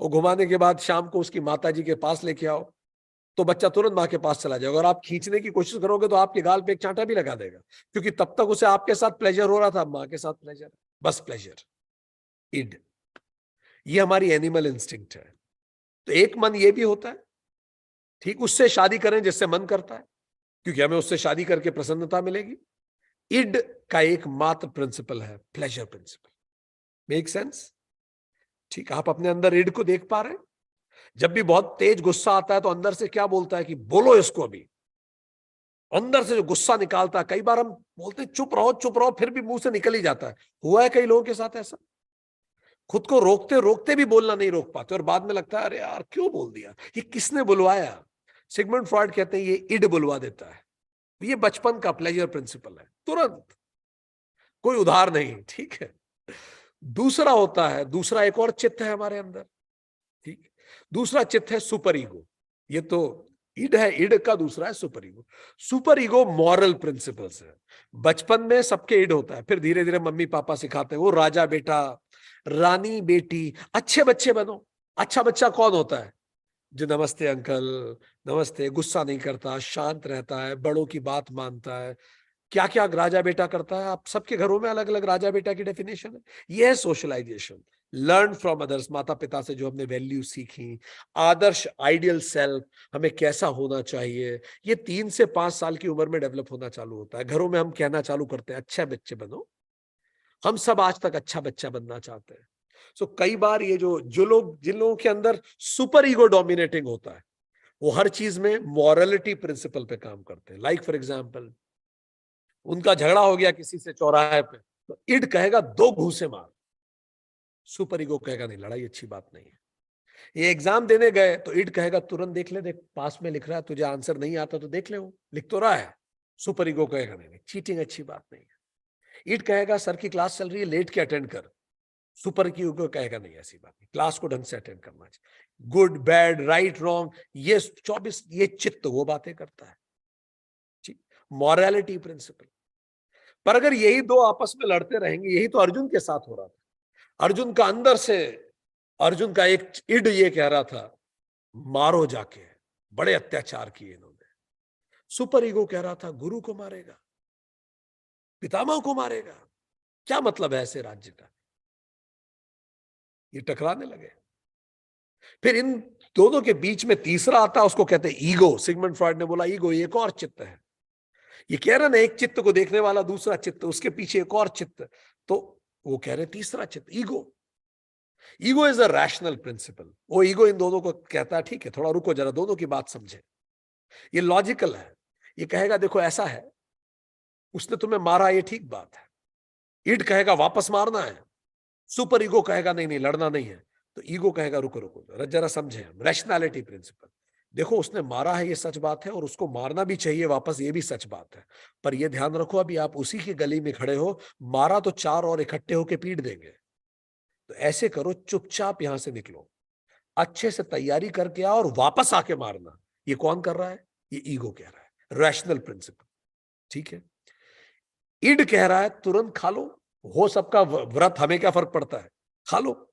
और घुमाने के बाद शाम को उसकी माता जी के पास लेके आओ तो बच्चा तुरंत मां के पास चला जाएगा। और आप खींचने की कोशिश करोगे तो आपके गाल पे एक चांटा भी लगा देगा, क्योंकि तब तक उसे आपके साथ प्लेजर हो रहा था, मां के साथ प्लेजर, बस प्लेजर। इड, ये हमारी एनिमल इंस्टिंक्ट है। तो एक मन ये भी होता है, ठीक, उससे शादी करें जिससे मन करता है, क्योंकि हमें उससे शादी करके प्रसन्नता मिलेगी। इड का एक मात्र प्रिंसिपल है, प्लेजर प्रिंसिपल। Make sense? ठीक, आप अपने अंदर इड को देख पा रहे हैं? जब भी बहुत तेज गुस्सा आता है तो अंदर से क्या बोलता है कि बोलो इसको अभी। अंदर से जो गुस्सा निकालता है, कई बार हम बोलते हैं चुप रहो, फिर भी मुंह से निकल ही जाता है। हुआ है कई लोगों के साथ ऐसा, खुद को रोकते रोकते भी बोलना नहीं रोक पाते और बाद में लगता है अरे यार क्यों बोल दिया, ये किसने बुलवाया। सिगमंड फ्रॉइड कहते हैं ये इड बुलवा देता है। ये बचपन का प्लेजर प्रिंसिपल है, तुरंत, कोई उधार नहीं। ठीक है, दूसरा होता है, दूसरा एक और चित्त है हमारे अंदर। ठीक, दूसरा चित्त है सुपर ईगो। ये तो इड है, इड का दूसरा है super ego. Super ego moral principles है। बचपन में सबके इड होता है, फिर धीरे धीरे मम्मी पापा सिखाते हैं, वो राजा बेटा, रानी बेटी, अच्छे बच्चे बनो। अच्छा बच्चा कौन होता है? जो नमस्ते अंकल, नमस्ते, गुस्सा नहीं करता, शांत रहता है, बड़ों की बात मानता है। क्या क्या राजा बेटा करता है? आप सबके घरों में अलग अलग राजा बेटा की डेफिनेशन है। यह है सोशलाइजेशन, लर्न फ्रॉम अदर्स। माता पिता से जो हमने वैल्यू सीखी, आदर्श आइडियल सेल्फ हमें कैसा होना चाहिए, ये 3 से 5 साल की उम्र में डेवलप होना चालू होता है। घरों में हम कहना चालू करते हैं अच्छा बच्चे बनो। हम सब आज तक अच्छा बच्चा बनना चाहते हैं। सो कई बार ये जो लोग, जिन लोगों के अंदर सुपर ईगो डोमिनेटिंग होता है, वो हर चीज में मॉरलिटी प्रिंसिपल पे काम करते हैं। लाइक फॉर एग्जाम्पल, उनका झगड़ा हो गया किसी से चौराहे पे, तो इड कहेगा 2 घूंसे मार, सुपर ईगो कहेगा नहीं, लड़ाई अच्छी बात नहीं है। ये एग्जाम देने गए तो इड कहेगा तुरंत देख ले, देख पास में लिख रहा है, तुझे आंसर नहीं आता तो देख ले, वो लिख तो रहा है। सुपर ईगो कहेगा नहीं, चीटिंग अच्छी बात नहीं है। इड कहेगा सर की क्लास चल रही है, लेट के अटेंड कर। सुपर ईगो कहेगा नहीं, ऐसी बात नहीं, क्लास को ढंग से अटेंड करना चाहिए। गुड बैड राइट रॉन्ग, ये 24, ये चित्त वो बातें करता है। ठीक, मॉरलिटी प्रिंसिपल। पर अगर यही दो आपस में लड़ते रहेंगे, यही तो अर्जुन के साथ हो रहा था। अर्जुन का अंदर से, अर्जुन का एक इड ये कह रहा था मारो जाके, बड़े अत्याचार किए इन्होंने। सुपर ईगो कह रहा था गुरु को मारेगा, पितामह को मारेगा, क्या मतलब है ऐसे राज्य का। ये टकराने लगे। फिर इन दोनों के बीच में तीसरा आता है, उसको कहते हैं ईगो। सिगमंड फ्रॉइड ने बोला ईगो एक और चित्त है। ये कह रहे ना एक चित्त को देखने वाला, दूसरा चित्त, उसके पीछे एक और चित्त, तो वो कह रहे तीसरा चित्त ego. Ego is a rational principle. वो ईगो इन दोनों को कहता है ठीक है थोड़ा रुको जरा, दोनों की बात समझे, ये लॉजिकल है। ये कहेगा देखो ऐसा है, उसने तुम्हें मारा, ये ठीक बात है। इड कहेगा वापस मारना है, सुपर ईगो कहेगा नहीं नहीं लड़ना नहीं है। तो ईगो कहेगा रुको रुको जरा समझे हम, रैशनैलिटी प्रिंसिपल। देखो उसने मारा है, ये सच बात है, और उसको मारना भी चाहिए वापस, ये भी सच बात है। पर ये ध्यान रखो अभी आप उसी की गली में खड़े हो, मारा तो 4 और इकट्ठे होके पीट देंगे। तो ऐसे करो, चुपचाप यहां से निकलो, अच्छे से तैयारी करके आओ और वापस आके मारना। ये कौन कर रहा है? ये ईगो कह रहा है, रैशनल प्रिंसिपल। ठीक है, इड कह रहा है तुरंत खा लो, हो सबका व्रत, हमें क्या फर्क पड़ता है, खा लो।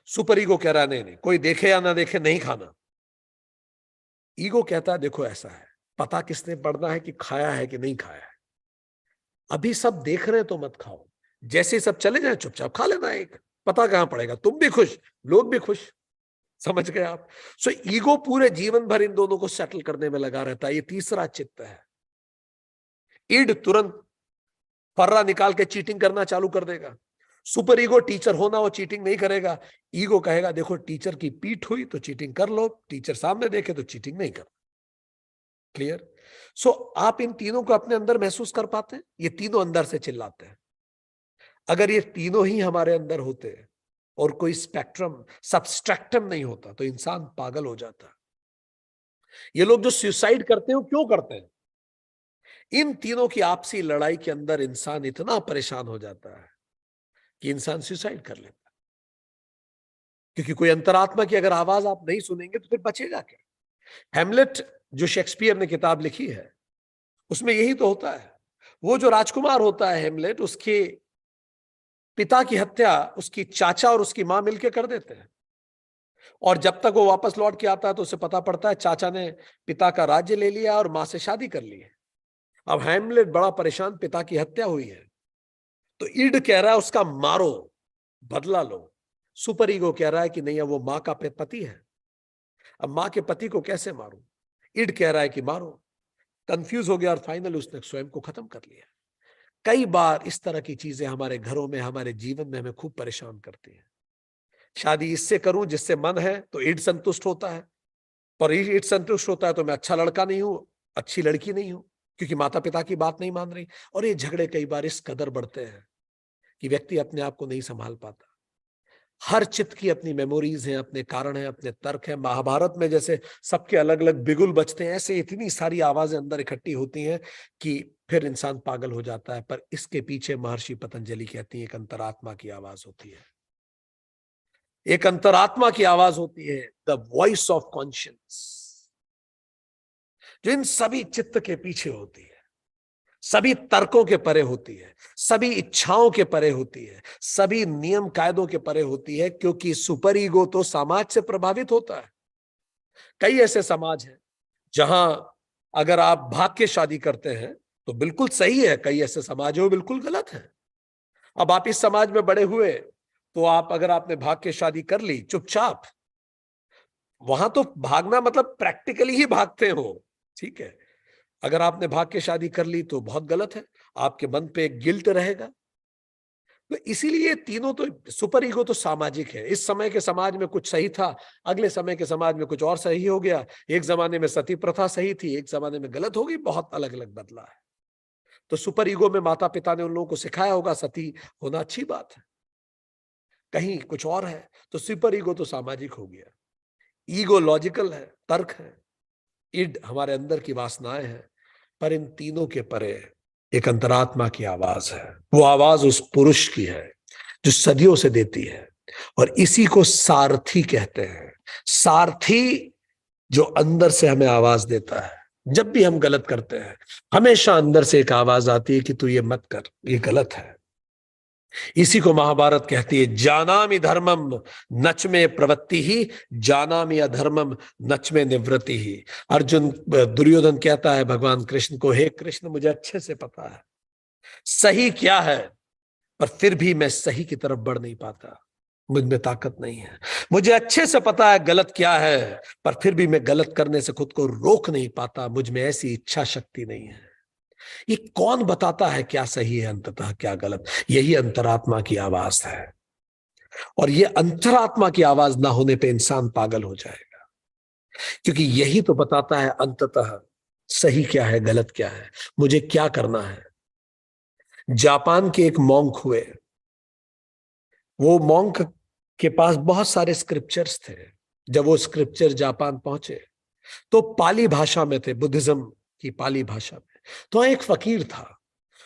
सुपर ईगो कह रहा है नहीं नहीं, कोई देखे या ना देखे नहीं खाना। ईगो कहता है देखो ऐसा है, पता किसने पढ़ना है कि खाया है कि नहीं खाया है। अभी सब देख रहे हैं तो मत खाओ, जैसे सब चले जाए चुपचाप खा लेना एक, पता कहां पड़ेगा, तुम भी खुश, लोग भी खुश। समझ गए आप? सो ईगो पूरे जीवन भर इन दोनों को सेटल करने में लगा रहता है। ये तीसरा चित्त है। ईड तुरंत फर्रा निकाल के चीटिंग करना चालू कर देगा। सुपर ईगो टीचर होना, वो चीटिंग नहीं करेगा। ईगो कहेगा देखो टीचर की पीठ हुई तो चीटिंग कर लो, टीचर सामने देखे तो चीटिंग नहीं कर। क्लियर? सो आप इन तीनों को अपने अंदर महसूस कर पाते हैं? ये तीनों अंदर से चिल्लाते हैं। अगर ये तीनों ही हमारे अंदर होते और कोई स्पेक्ट्रम सबस्ट्रैक्टम नहीं होता तो इंसान पागल हो जाता। ये लोग जो सुसाइड करते हैं वो क्यों करते हैं? इन तीनों की आपसी लड़ाई के अंदर इंसान इतना परेशान हो जाता है कि इंसान सुसाइड कर लेता है। क्योंकि कोई अंतरात्मा की अगर आवाज आप नहीं सुनेंगे तो फिर बचेगा क्या? हेमलेट जो शेक्सपियर ने किताब लिखी है उसमें यही तो होता है। वो जो राजकुमार होता है हेमलेट, उसके पिता की हत्या उसकी चाचा और उसकी मां मिलकर कर देते हैं। और जब तक वो वापस लौट के आता है तो उसे पता पड़ता है चाचा ने पिता का राज्य ले लिया और मां से शादी कर ली है। अब हेमलेट बड़ा परेशान, पिता की हत्या हुई है, तो ईड कह रहा है उसका मारो, बदला लो। सुपर ईगो कह रहा है कि नहीं, अब वो मां का पति है, अब मां के पति को कैसे मारूं? ईड कह रहा है कि मारो। कंफ्यूज हो गया और फाइनल उसने स्वयं को खत्म कर लिया। कई बार इस तरह की चीजें हमारे घरों में, हमारे जीवन में हमें खूब परेशान करती हैं। शादी इससे करूं जिससे मन है तो ईड संतुष्ट होता है, पर ईड संतुष्ट होता है तो मैं अच्छा लड़का नहीं हूं, अच्छी लड़की नहीं हूं, क्योंकि माता पिता की बात नहीं मान रही। और ये झगड़े कई बार इस कदर बढ़ते हैं कि व्यक्ति अपने आप को नहीं संभाल पाता। हर चित्त की अपनी मेमोरीज हैं, अपने कारण हैं, अपने तर्क हैं। महाभारत में जैसे सबके अलग अलग बिगुल बजते हैं, ऐसे इतनी सारी आवाजें अंदर इकट्ठी होती हैं कि फिर इंसान पागल हो जाता है। पर इसके पीछे महर्षि पतंजलि कहती है एक अंतरात्मा की आवाज होती है। एक अंतरात्मा की आवाज होती है, द वॉइस ऑफ कॉन्शियंस, जो इन सभी चित्त के पीछे होती है, सभी तर्कों के परे होती है, सभी इच्छाओं के परे होती है, सभी नियम कायदों के परे होती है। क्योंकि सुपर ईगो तो समाज से प्रभावित होता है। कई ऐसे समाज हैं जहां अगर आप भाग के शादी करते हैं तो बिल्कुल सही है, कई ऐसे समाज है वो बिल्कुल गलत है। अब आप इस समाज में बड़े हुए तो आप, अगर आपने भाग के शादी कर ली चुपचाप, वहां तो भागना मतलब प्रैक्टिकली ही भागते हो, ठीक है। अगर आपने भाग के शादी कर ली तो बहुत गलत है, आपके मन पे एक गिल्ट रहेगा। तो इसीलिए तीनों तो, सुपर ईगो तो सामाजिक है। इस समय के समाज में कुछ सही था, अगले समय के समाज में कुछ और सही हो गया। एक जमाने में सती प्रथा सही थी, एक जमाने में गलत हो गई, बहुत अलग अलग बदला है। तो सुपर ईगो में माता पिता ने उन लोगों को सिखाया होगा सती होना अच्छी बात है, कहीं कुछ और है। तो सुपर ईगो तो सामाजिक हो गया। ईगो लॉजिकल है, तर्क है। इड हमारे अंदर की वासनाएं हैं। पर इन तीनों के परे एक अंतरात्मा की आवाज है। वो आवाज उस पुरुष की है जो सदियों से देती है, और इसी को सारथी कहते हैं। सारथी जो अंदर से हमें आवाज देता है। जब भी हम गलत करते हैं हमेशा अंदर से एक आवाज आती है कि तू ये मत कर, ये गलत है। इसी को महाभारत कहती है, जानामि धर्मम नच में प्रवृत्ति ही, जानामि अधर्मम नच में निवृत्ति ही। अर्जुन, दुर्योधन कहता है भगवान कृष्ण को, हे कृष्ण मुझे अच्छे से पता है सही क्या है, पर फिर भी मैं सही की तरफ बढ़ नहीं पाता, मुझ में ताकत नहीं है। मुझे अच्छे से पता है गलत क्या है, पर फिर भी मैं गलत करने से खुद को रोक नहीं पाता, मुझ में ऐसी इच्छा शक्ति नहीं है। ये कौन बताता है क्या सही है अंततः क्या गलत? यही अंतरात्मा की आवाज है। और ये अंतरात्मा की आवाज ना होने पे इंसान पागल हो जाएगा, क्योंकि यही तो बताता है अंततः सही क्या है, गलत क्या है, मुझे क्या करना है। जापान के एक मॉन्क हुए, वो मॉन्क के पास बहुत सारे स्क्रिप्चर्स थे। जब वो स्क्रिप्चर जापान पहुंचे तो पाली भाषा में थे, बुद्धिज्म की पाली भाषा में। तो एक फकीर था,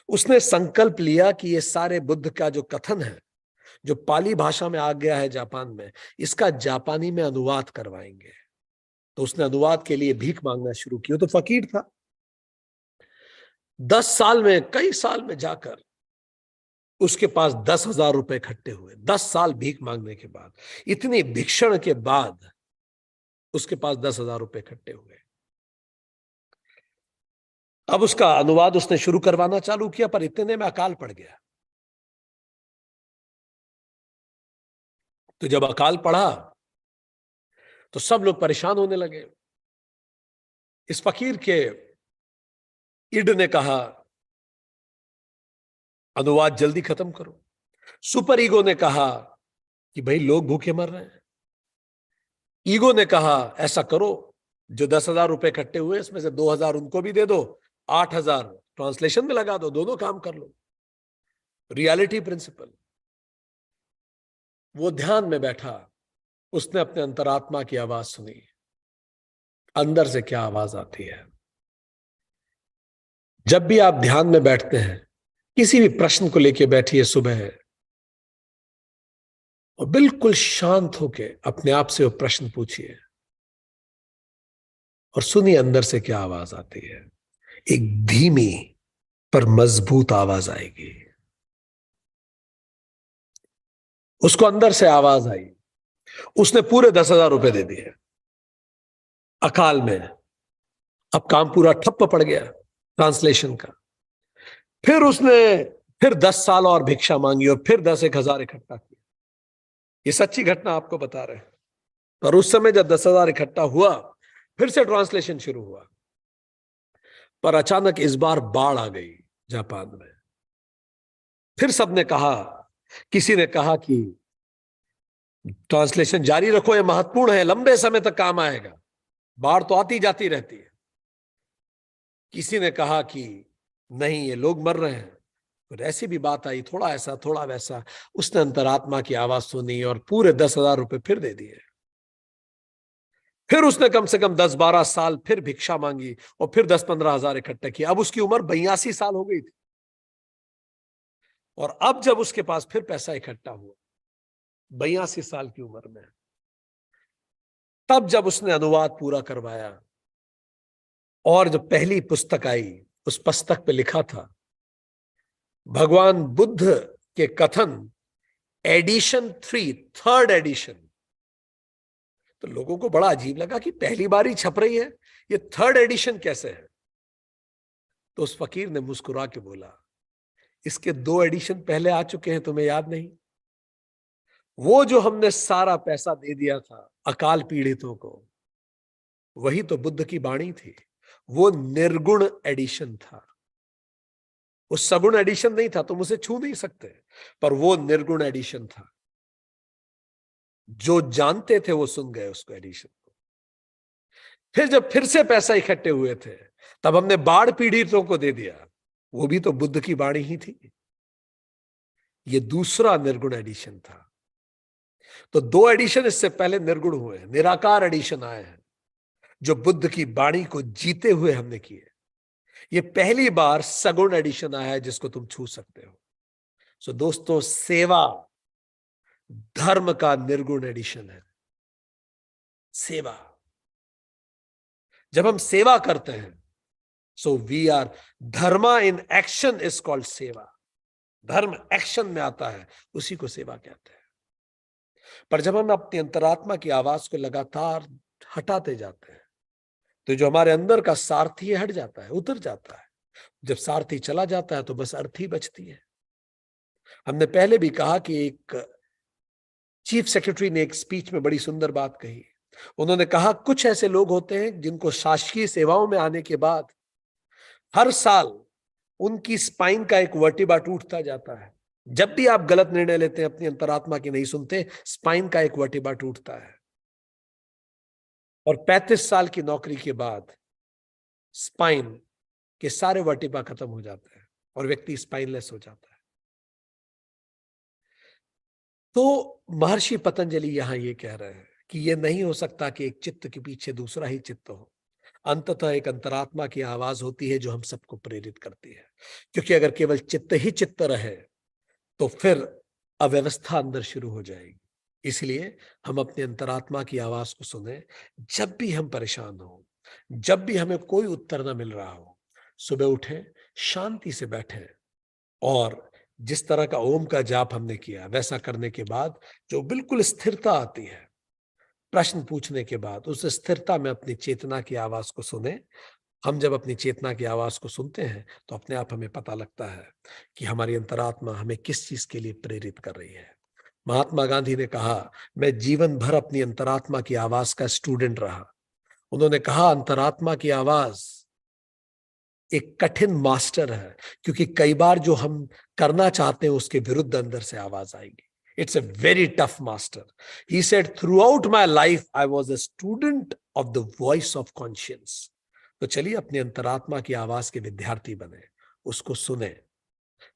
उसने संकल्प लिया कि ये सारे बुद्ध का जो कथन है, जो पाली भाषा में आ गया है जापान में, इसका जापानी में अनुवाद करवाएंगे। तो उसने अनुवाद के लिए भीख मांगना शुरू किया। तो फकीर था, 10 साल में, कई साल में जाकर उसके पास 10,000 रुपए इकट्ठे हुए। 10 साल भीख मांगने के बाद, इतनी भिक्षण के बाद उसके पास 10,000 रुपए इकट्ठे हुए। अब उसका अनुवाद उसने शुरू करवाना चालू किया, पर इतने में अकाल पड़ गया। तो जब अकाल पड़ा तो सब लोग परेशान होने लगे। इस फकीर के इड ने कहा, अनुवाद जल्दी खत्म करो। सुपर ईगो ने कहा कि भाई लोग भूखे मर रहे हैं। ईगो ने कहा, ऐसा करो, जो 10,000 रुपए इकट्ठे हुए इसमें से 2,000 उनको भी दे दो, 8,000 ट्रांसलेशन में लगा दो, दोनों काम कर लो। Reality principal. वो ध्यान में बैठा, उसने अपने अंतरात्मा की आवाज सुनी। अंदर से क्या आवाज आती है? जब भी आप ध्यान में बैठते हैं, किसी भी प्रश्न को लेकर बैठिए सुबह, और बिल्कुल शांत होके अपने आप से वो प्रश्न पूछिए और सुनिए अंदर से क्या आवाज आती है। एक धीमी पर मजबूत आवाज आएगी। उसको अंदर से आवाज आई। उसने पूरे 10,000 रुपए दे दिए अकाल में। अब काम पूरा ठप्प पड़ गया ट्रांसलेशन का। फिर उसने फिर 10 साल और भिक्षा मांगी और फिर 10,000 इकट्ठा किया। ये सच्ची घटना आपको बता रहे हैं। पर उस समय जब 10,000 इकट्ठा हुआ, फिर से ट्रांसलेशन शुरू हुआ। पर अचानक इस बार बाढ़ आ गई जापान में। फिर सबने कहा, किसी ने कहा कि ट्रांसलेशन जारी रखो, ये महत्वपूर्ण है, लंबे समय तक काम आएगा, बाढ़ तो आती जाती रहती है। किसी ने कहा कि नहीं, ये लोग मर रहे हैं। फिर ऐसी भी बात आई, थोड़ा ऐसा थोड़ा वैसा। उसने अंतरात्मा की आवाज सुनी और पूरे 10,000 रुपए फिर दे दिए। फिर उसने कम से कम 10-12 साल फिर भिक्षा मांगी और फिर 10-15 हजार इकट्ठे किए। अब उसकी उम्र 82 साल हो गई थी। और अब जब उसके पास फिर पैसा इकट्ठा हुआ 82 साल की उम्र में, तब जब उसने अनुवाद पूरा करवाया और जब पहली पुस्तक आई, उस पुस्तक पे लिखा था भगवान बुद्ध के कथन एडिशन 3, थर्ड एडिशन। तो लोगों को बड़ा अजीब लगा कि पहली बार ही छप रही है, ये थर्ड एडिशन कैसे है? तो उस फकीर ने मुस्कुरा के बोला, इसके 2 एडिशन पहले आ चुके हैं, तुम्हें याद नहीं? वो जो हमने सारा पैसा दे दिया था अकाल पीड़ितों को, वही तो बुद्ध की वाणी थी। वो निर्गुण एडिशन था, वो सगुण एडिशन नहीं था, तुम उसे छू नहीं सकते। पर वो निर्गुण एडिशन था। जो जानते थे वो सुन गए उसको, एडिशन को। फिर जब फिर से पैसा इकट्ठे हुए थे, तब हमने बाढ़ पीड़ितों को दे दिया, वो भी तो बुद्ध की वाणी ही थी। ये दूसरा निर्गुण एडिशन था। तो 2 एडिशन इससे पहले निर्गुण हुए हैं, निराकार एडिशन आए हैं, जो बुद्ध की वाणी को जीते हुए हमने किए। ये पहली बार सगुण एडिशन आया है जिसको तुम छू सकते हो। सो दोस्तों, सेवा धर्म का निर्गुण एडिशन है। सेवा, जब हम सेवा करते हैं, so we are, dharma in action is called seva. धर्म एक्शन में आता है, उसी को सेवा कहते हैं। पर जब हम अपनी अंतरात्मा की आवाज को लगातार हटाते जाते हैं, तो जो हमारे अंदर का सारथी हट जाता है, उतर जाता है। जब सारथी चला जाता है तो बस अर्थी बचती है। हमने पहले भी कहा कि एक चीफ सेक्रेटरी ने एक स्पीच में बड़ी सुंदर बात कही। उन्होंने कहा, कुछ ऐसे लोग होते हैं जिनको शासकीय सेवाओं में आने के बाद हर साल उनकी स्पाइन का एक वर्टिब्रा टूटता जाता है। जब भी आप गलत निर्णय लेते हैं, अपनी अंतरात्मा की नहीं सुनते, स्पाइन का एक वर्टिब्रा टूटता है। और 35 साल की नौकरी के बाद स्पाइन के सारे वर्टिब्रा खत्म हो जाते हैं और व्यक्ति स्पाइनलेस हो जाता है। तो महर्षि पतंजलि यहां ये कह रहे हैं कि ये नहीं हो सकता कि एक चित्त के पीछे दूसरा ही चित्त हो। अंततः एक अंतरात्मा की आवाज होती है जो हम सबको प्रेरित करती है। क्योंकि अगर केवल चित्त ही चित्त रहे तो फिर अव्यवस्था अंदर शुरू हो जाएगी। इसलिए हम अपने अंतरात्मा की आवाज को सुने। जब भी हम परेशान हो, जब भी हमें कोई उत्तर ना मिल रहा हो, सुबह उठें, शांति से बैठें और जिस तरह का ओम का जाप हमने किया वैसा करने के बाद जो बिल्कुल स्थिरता आती है, प्रश्न पूछने के बाद उस स्थिरता में अपनी चेतना की आवाज को सुने। हम जब अपनी चेतना की आवाज को सुनते हैं तो अपने आप हमें पता लगता है कि हमारी अंतरात्मा हमें किस चीज के लिए प्रेरित कर रही है। महात्मा गांधी ने कहा, मैं जीवन भर अपनी अंतरात्मा की आवाज का स्टूडेंट रहा। उन्होंने कहा, अंतरात्मा की आवाज एक कठिन मास्टर है, क्योंकि कई बार जो हम करना चाहते हैं उसके विरुद्ध अंदर से आवाज आएगी। It's a very tough master. He said, through out my life I was a student of the voice of conscience. तो चलिए अपनी अंतरात्मा की आवाज के विद्यार्थी बने, उसको सुने।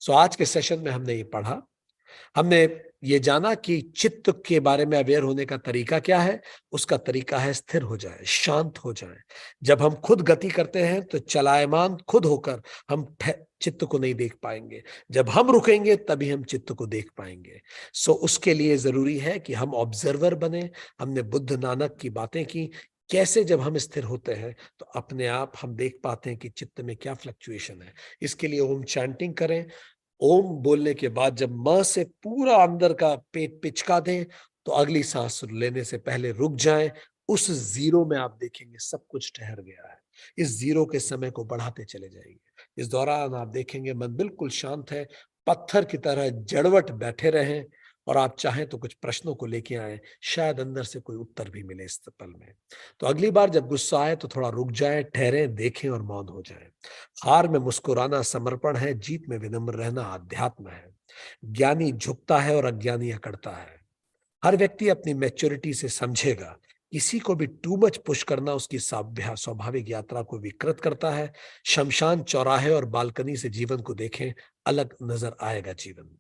सो आज के सेशन में हमने ये पढ़ा, हमने ये जाना कि चित्त के बारे में अवेयर होने का तरीका क्या है। उसका तरीका है स्थिर हो जाए, शांत हो जाए। जब हम खुद गति करते हैं तो चलायमान खुद होकर हम चित्त को नहीं देख पाएंगे। जब हम रुकेंगे तभी हम चित्त को देख पाएंगे। सो उसके लिए जरूरी है कि हम ऑब्जर्वर बने। हमने बुद्ध नानक की बातें की, कैसे जब हम स्थिर होते हैं तो अपने आप हम देख पाते हैं कि चित्त में क्या फ्लक्चुएशन है। इसके लिए ओम चैंटिंग करें। ओम बोलने के बाद जब म से पूरा अंदर का पेट पिचका दें तो अगली सांस लेने से पहले रुक जाएं। उस जीरो में आप देखेंगे सब कुछ ठहर गया है। इस जीरो के समय को बढ़ाते चले जाएंगे। इस दौरान आप देखेंगे मन बिल्कुल शांत है, पत्थर की तरह जड़वट बैठे रहें, और आप चाहें तो कुछ प्रश्नों को लेके आए, शायद अंदर से कोई उत्तर भी मिले इस पल में। तो अगली बार जब गुस्सा आए तो थोड़ा रुक जाए, ठहरें, देखें और मौन हो जाएं। हार में मुस्कुराना समर्पण है, जीत में विनम्र रहना अध्यात्म है। ज्ञानी झुकता है और अज्ञानी अकड़ता है। हर व्यक्ति अपनी मैच्योरिटी से समझेगा, किसी को भी टू मच पुश करना उसकी स्वाभाविक यात्रा को विकृत करता है। शमशान चौराहे और बालकनी से जीवन को देखें, अलग नजर आएगा जीवन।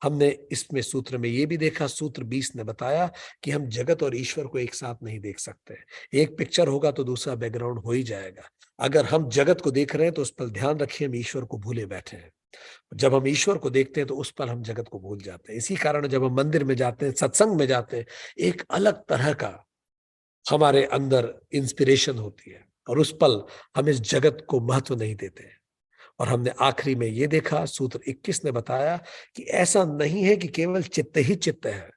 हमने इसमें सूत्र में ये भी देखा, सूत्र 20 ने बताया कि हम जगत और ईश्वर को एक साथ नहीं देख सकते। एक पिक्चर होगा तो दूसरा बैकग्राउंड हो ही जाएगा। अगर हम जगत को देख रहे हैं तो उस पर ध्यान रखिए हम ईश्वर को भूले बैठे हैं। जब हम ईश्वर को देखते हैं तो उस पर हम जगत को भूल जाते हैं। इसी कारण जब हम मंदिर में जाते हैं, सत्संग में जाते हैं, एक अलग तरह का हमारे अंदर इंस्पिरेशन होती है, और उस पल हम इस जगत को महत्व नहीं देते हैं। और हमने आखिरी में ये देखा, सूत्र 21 ने बताया कि ऐसा नहीं है कि केवल चित्त ही चित्त है,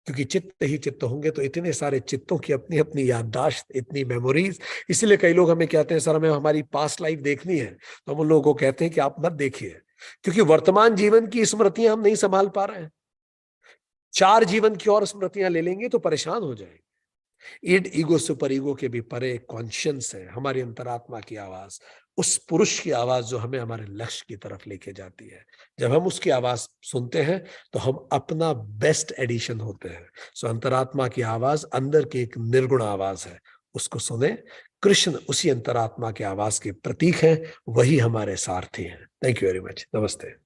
क्योंकि चित्त ही चित्त होंगे तो इतने सारे चित्तों की अपनी अपनी याददाश्त, इतनी मेमोरीज। इसलिए कई लोग हमें कहते हैं, सर हमें हमारी पास्ट लाइफ देखनी है, तो हम उन लोगों को कहते हैं कि आप मत देखिए, क्योंकि वर्तमान जीवन की स्मृतियां हम नहीं संभाल पा रहे हैं। 4 जीवन की और स्मृतियां ले लेंगे तो परेशान हो जाएंगे। ईड, ईगो, सुपर ईगो के भी परे कॉन्शियंस है, हमारी अंतरात्मा की आवाज, उस पुरुष की आवाज जो हमें हमारे लक्ष्य की तरफ लेके जाती है। जब हम उसकी आवाज सुनते हैं तो हम अपना बेस्ट एडिशन होते हैं। सो अंतरात्मा की आवाज अंदर की एक निर्गुण आवाज है, उसको सुने। कृष्ण उसी अंतरात्मा की आवाज के प्रतीक हैं, वही हमारे सारथी हैं। Thank you very much. नमस्ते।